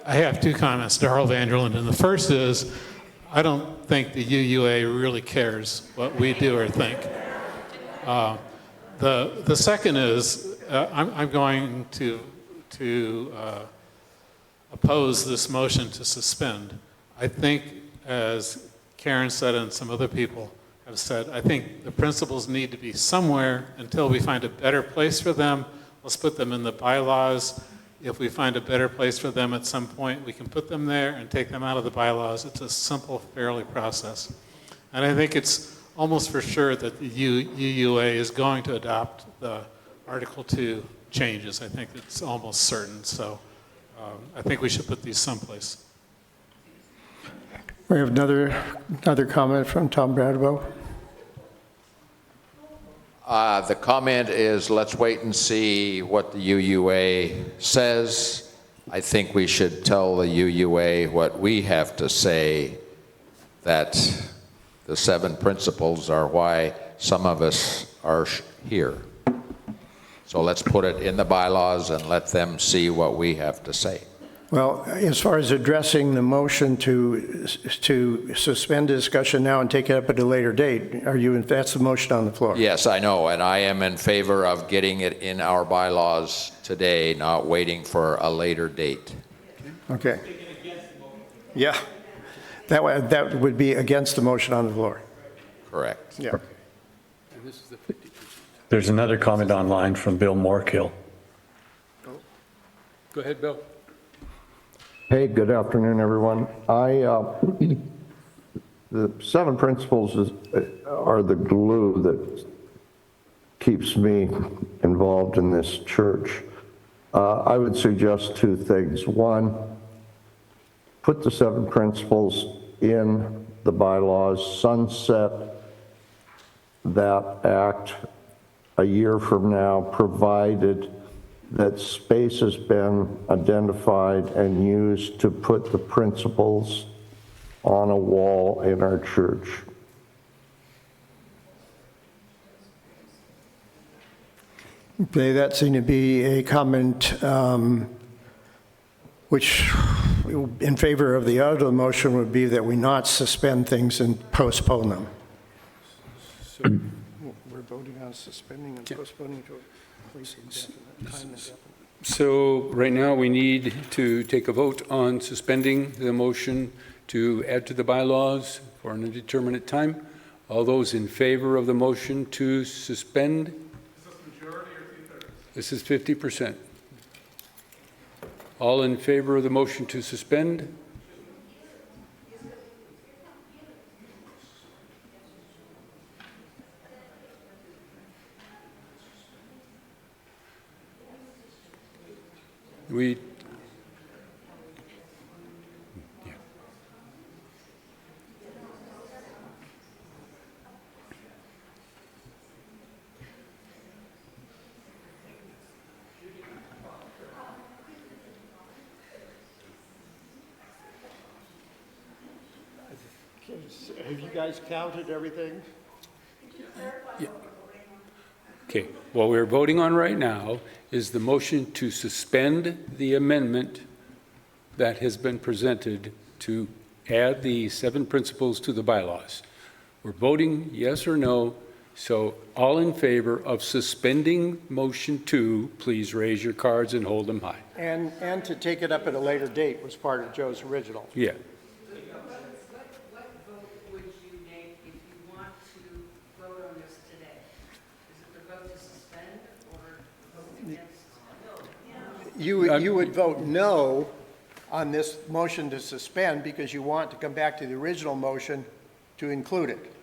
I have two comments, Darrell Vanderland, and the first is, I don't think the UUA really cares what we do or think. The second is, I'm going to oppose this motion to suspend. I think, as Karen said and some other people have said, I think the principles need to be somewhere until we find a better place for them. Let's put them in the bylaws. If we find a better place for them at some point, we can put them there and take them out of the bylaws. It's a simple, fairly process. And I think it's almost for sure that the UUA is going to adopt the Article 2 changes. I think it's almost certain, so I think we should put these someplace. We have another comment from Tom Bradbow. The comment is, let's wait and see what the UUA says. I think we should tell the UUA what we have to say, that the 7 principles are why some of us are here. So let's put it in the bylaws and let them see what we have to say. Well, as far as addressing the motion to suspend discussion now and take it up at a later date, that's the motion on the floor? Yes, I know, and I am in favor of getting it in our bylaws today, not waiting for a later date. Okay. Yeah. That would be against the motion on the floor. Correct. Yeah. And this is the 50%. There's another comment online from Bill Morkill. Go ahead, Bill. Hey, good afternoon, everyone. The 7 principles are the glue that keeps me involved in this church. I would suggest 2 things. One, put the 7 principles in the bylaws, sunset that act a year from now, provided that space has been identified and used to put the principles on a wall in our church. Okay, that seemed to be a comment which, in favor of the other motion, would be that we not suspend things and postpone them. So we're voting on suspending and postponing to a place indefinite, time indefinite. So right now, we need to take a vote on suspending the motion to add to the bylaws for an indeterminate time. All those in favor of the motion to suspend? This is 50%. All in favor of the motion to suspend? Have you guys counted everything? Yeah. Okay, what we're voting on right now is the motion to suspend the amendment that has been presented to add the 7 principles to the bylaws. We're voting yes or no, so all in favor of suspending motion 2, please raise your cards and hold them high. And to take it up at a later date was part of Joe's original. Yeah. You would vote no on this motion to suspend because you want to come back to the original motion to include it.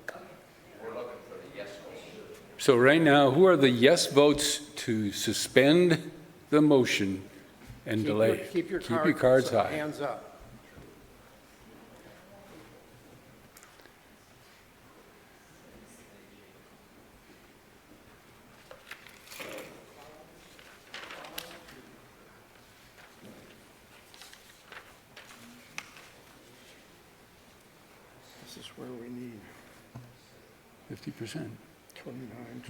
So right now, who are the yes votes to suspend the motion and delay? Keep your cards high. Hands up. This is where we need 50%. 29.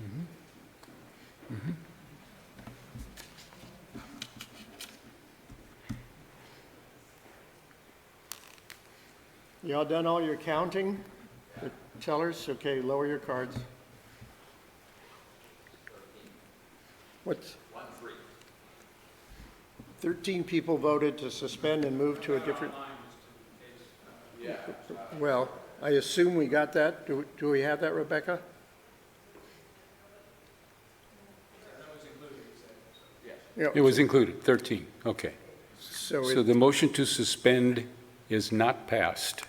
Y'all done all your counting? The tellers? Okay, lower your cards. What's? 13 people voted to suspend and move to a different. Well, I assume we got that. Do we have that, Rebecca? Yeah. It was included, 13, okay. So the motion to suspend is not passed.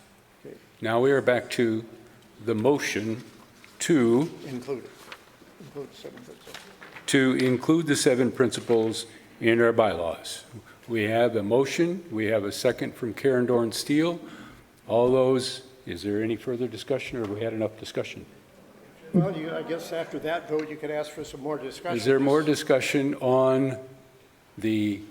Okay. Now we are back to the motion to Include it. Include 7 foot. to include the 7 principles in our bylaws. We have a motion, we have a second from Karen Dorn Steele. All those, is there any further discussion, or have we had enough discussion? Well, I guess after that vote, you could ask for some more discussion. Is there more discussion on the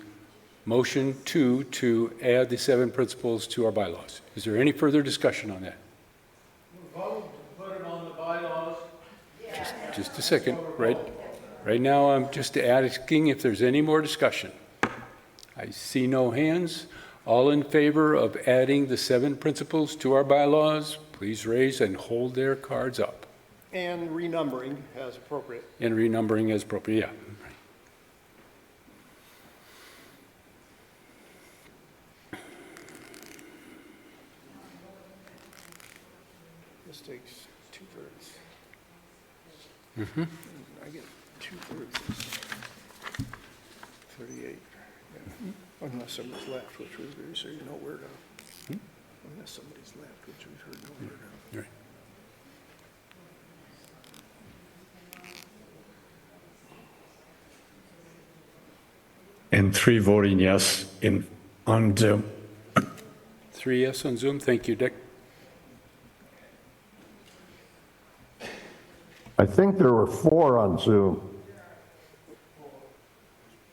motion 2 to add the 7 principles to our bylaws? Is there any further discussion on that? Vote to put it on the bylaws. Just a second. Right now, I'm just asking if there's any more discussion. I see no hands. All in favor of adding the 7 principles to our bylaws, please raise and hold their cards up. And renumbering as appropriate. And renumbering as appropriate, yeah. This takes 2/3. Mm-hmm. I get 2/3. 38. Yeah. Unless somebody's left, which we've heard no word of. Unless somebody's left, which we've heard no word of. Right. And 3 voting yes on Zoom. 3 yes on Zoom. Thank you, Dick. I think there were 4 on Zoom.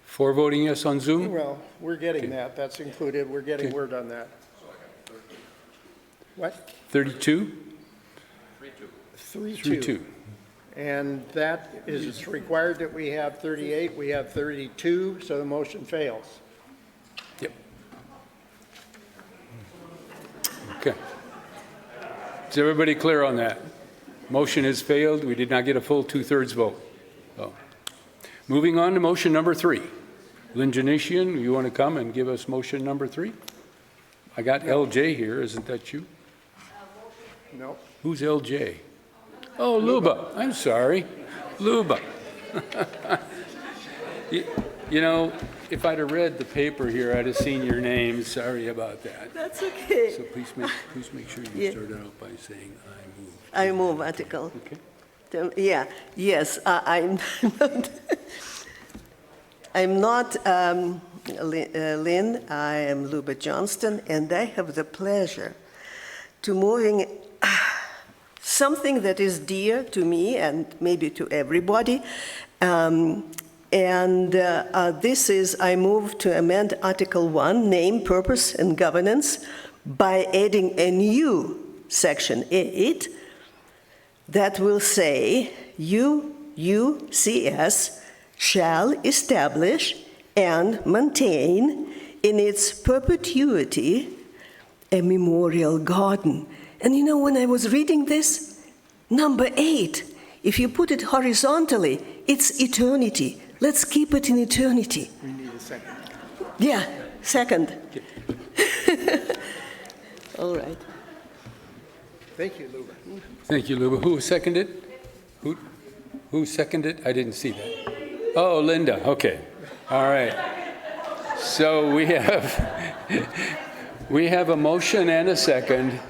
4 voting yes on Zoom? Well, we're getting that. That's included. We're getting word on that. What? 32? 3-2. And that is, it's required that we have 38. We have 32, so the motion fails. Yep. Okay. Is everybody clear on that? Motion has failed. We did not get a full 2/3 vote. So, moving on to motion number 3. Lynn Janesian, you want to come and give us motion number 3? I got LJ here. Isn't that you? No. Who's LJ? Oh, Luba. I'm sorry. Luba. You know, if I'd have read the paper here, I'd have seen your name. Sorry about that. That's okay. So please make sure you start out by saying I move. I move article. Okay. Yeah, yes, I'm not, I'm not Lynn, I am Luba Johnston, and I have the pleasure to moving something that is dear to me and maybe to everybody. This is, I move to amend Article 1, Name, Purpose, and Governance, by adding a new Section 8 that will say, UCS shall establish and maintain in its perpetuity a memorial garden. And you know, when I was reading this, number 8, if you put it horizontally, it's eternity. Let's keep it in eternity. We need a second. Yeah, second. All right. Thank you, Luba. Thank you, Luba. Who seconded? Who seconded? I didn't see that. Oh, Linda. Okay. All right. So we have a motion and a second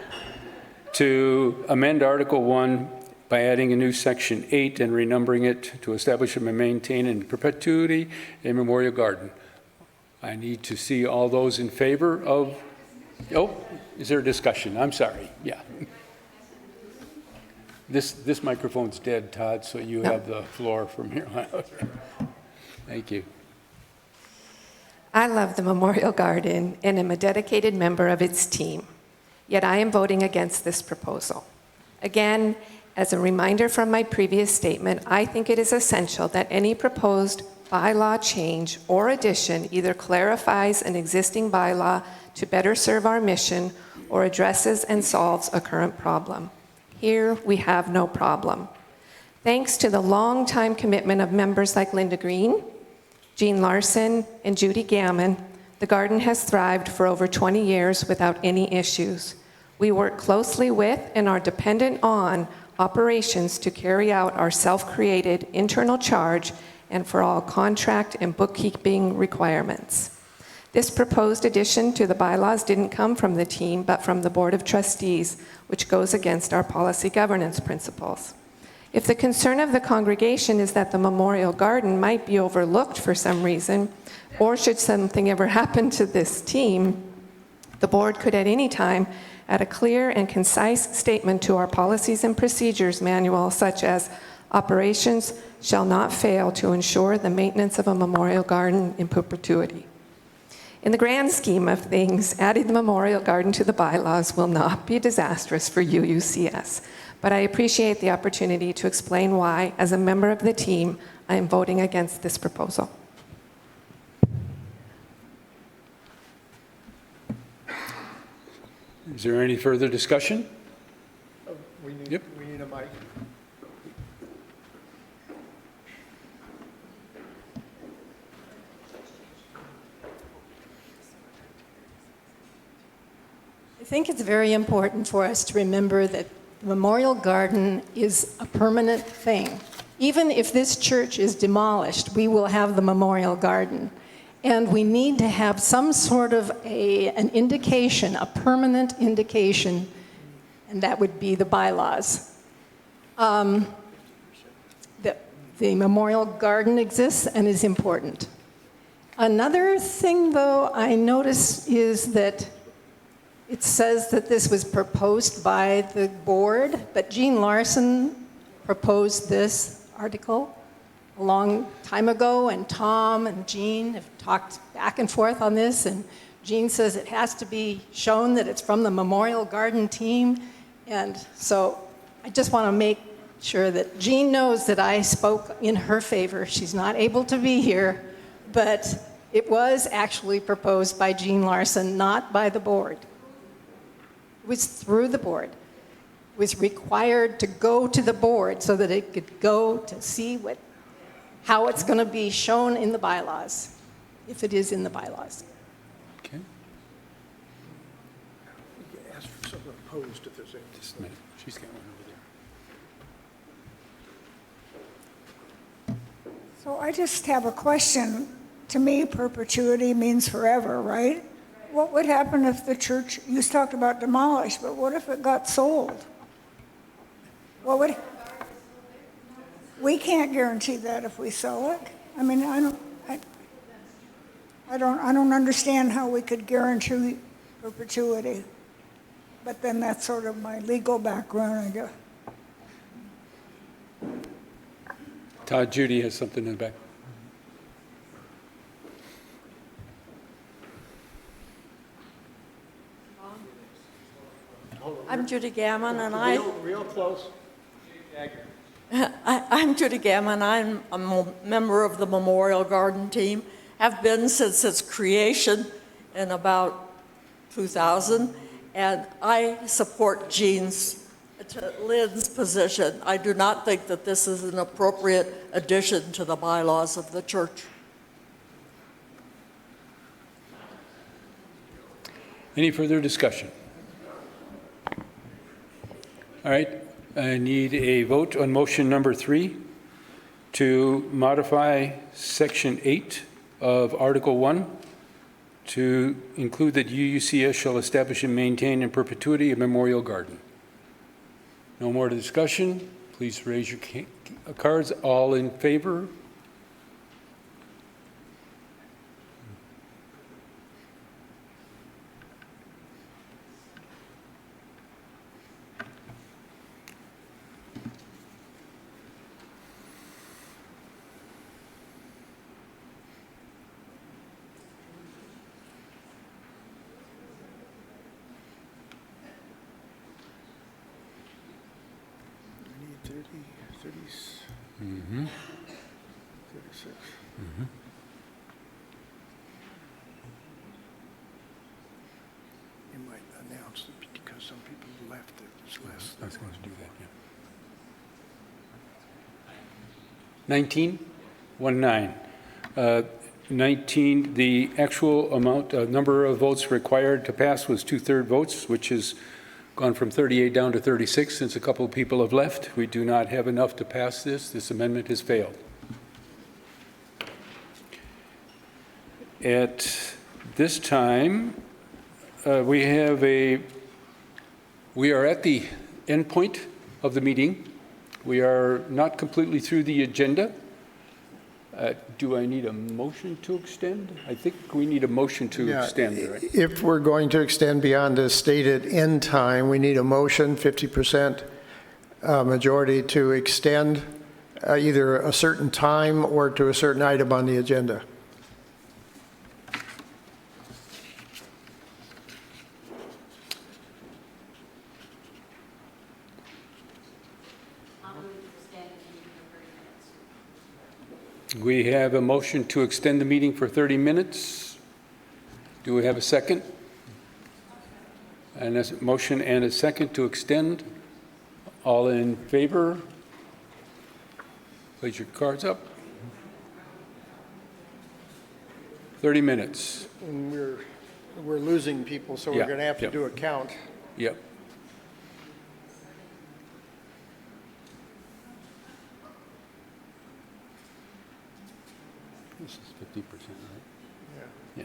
to amend Article 1 by adding a new Section 8 and renumbering it to establish and maintain in perpetuity a memorial garden. I need to see all those in favor of, oh, is there a discussion? I'm sorry, yeah. This microphone's dead, Todd, so you have the floor from here on out. Thank you. I love the Memorial Garden and am a dedicated member of its team. Yet I am voting against this proposal. Again, as a reminder from my previous statement, I think it is essential that any proposed bylaw change or addition either clarifies an existing bylaw to better serve our mission or addresses and solves a current problem. Here, we have no problem. Thanks to the long-time commitment of members like Linda Green, Jean Larson, and Judy Gammon, the garden has thrived for over 20 years without any issues. We work closely with and are dependent on operations to carry out our self-created internal charge and for all contract and bookkeeping requirements. This proposed addition to the bylaws didn't come from the team, but from the Board of Trustees, which goes against our policy governance principles. If the concern of the congregation is that the memorial garden might be overlooked for some reason, or should something ever happen to this team, the board could at any time add a clear and concise statement to our policies and procedures manual, such as operations shall not fail to ensure the maintenance of a memorial garden in perpetuity. In the grand scheme of things, adding the memorial garden to the bylaws will not be disastrous for UUCS, but I appreciate the opportunity to explain why, as a member of the team, I am voting against this proposal. Is there any further discussion? We need a mic. I think it's very important for us to remember that the Memorial Garden is a permanent thing. Even if this church is demolished, we will have the Memorial Garden. And we need to have some sort of an indication, a permanent indication, and that would be the bylaws. The Memorial Garden exists and is important. Another thing, though, I notice is that it says that this was proposed by the board, but Jean Larson proposed this article a long time ago, and Tom and Jean have talked back and forth on this, and Jean says it has to be shown that it's from the Memorial Garden team, and so I just want to make sure that Jean knows that I spoke in her favor. She's not able to be here, but it was actually proposed by Jean Larson, not by the board. It was through the board. It was required to go to the board so that it could go to see how it's going to be shown in the bylaws, if it is in the bylaws. Okay. Ask for someone opposed if there's any. Just a minute. She's got one over there. So I just have a question. To me, perpetuity means forever, right? What would happen if the church, you talked about demolished, but what if it got sold? What would, we can't guarantee that if we sell it. I mean, I don't understand how we could guarantee perpetuity. But then that's sort of my legal background, I guess. Todd, Judy has something in the back. I'm Judy Gammon, and real close. I'm Judy Gammon. I'm a member of the Memorial Garden team. Have been since its creation in about 2000, and I support Lynn's position. I do not think that this is an appropriate addition to the bylaws of the church. Any further discussion? All right, I need a vote on motion number 3 to modify section 8 of Article 1 to include that UUCS shall establish and maintain in perpetuity a memorial garden. No more discussion. Please raise your cards. All in favor? Mm-hmm. 36. Mm-hmm. You might announce that because some people left, there's less. I was going to do that, yeah. 19? 19, the actual amount, number of votes required to pass was 2/3 votes, which has gone from 38 down to 36 since a couple of people have left. We do not have enough to pass this. This amendment has failed. At this time, we are at the end point of the meeting. We are not completely through the agenda. Do I need a motion to extend? I think we need a motion to Yeah, extend, right? If we're going to extend beyond the stated end time, we need a motion, 50% majority to extend either a certain time or to a certain item on the agenda. We have a motion to extend the meeting for 30 minutes. Do we have a second? And a motion and a second to extend. All in favor? Place your cards up. 30 minutes. And we're losing people, so we're Yeah, going to have to yeah. do a count. Yep. This is 50%, right? Yeah.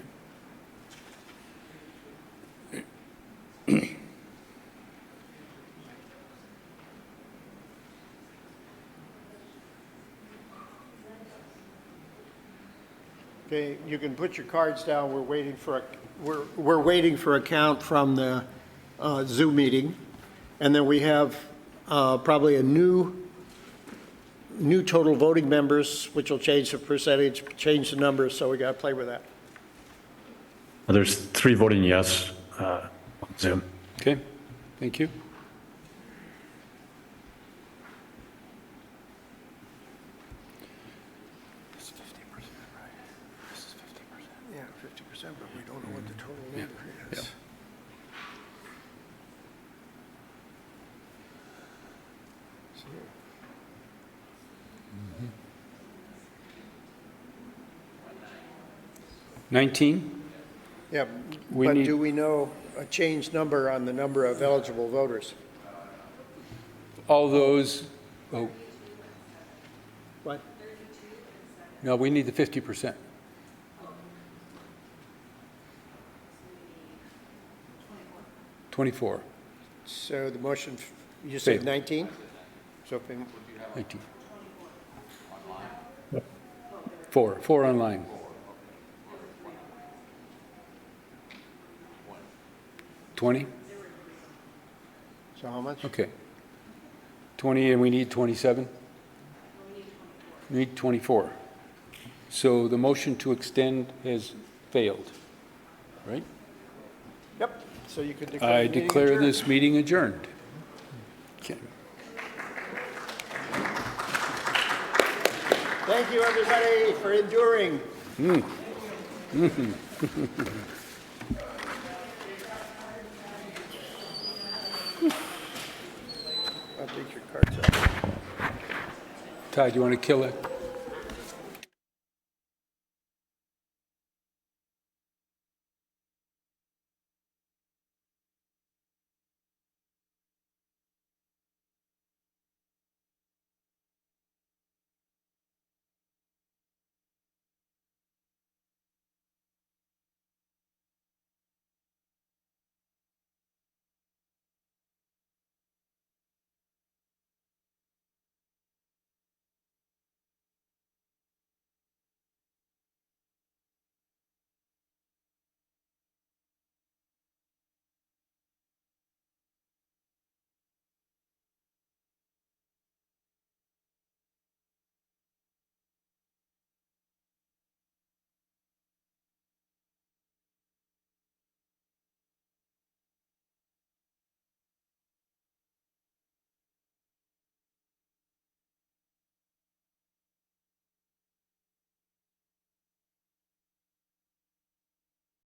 Okay, you can put your cards down. We're waiting for a count from the Zoom meeting, and then we have probably a new total voting members, which will change the percentage, change the numbers. So we got to play with that. There's 3 voting yes on Zoom. Okay, thank you. This is 50%, right? This is 50%. Yeah, 50%, but we don't know what the total number is. Yeah. So, 19? yeah, We but need- do we know a changed number on the number of eligible voters? All those, oh, What? no, we need the 50%. $24. So the motion, you said Failed. 19? So if we- 19. 4 online. 20? so how much? Okay. 20, and we need 27? We need 24. So the motion to extend has failed, right? Yep, so you could declare I the meeting declare adjourned. this meeting adjourned. Okay. Thank you, everybody, for enduring. I'll take your cards out. Ty, do you want to kill it?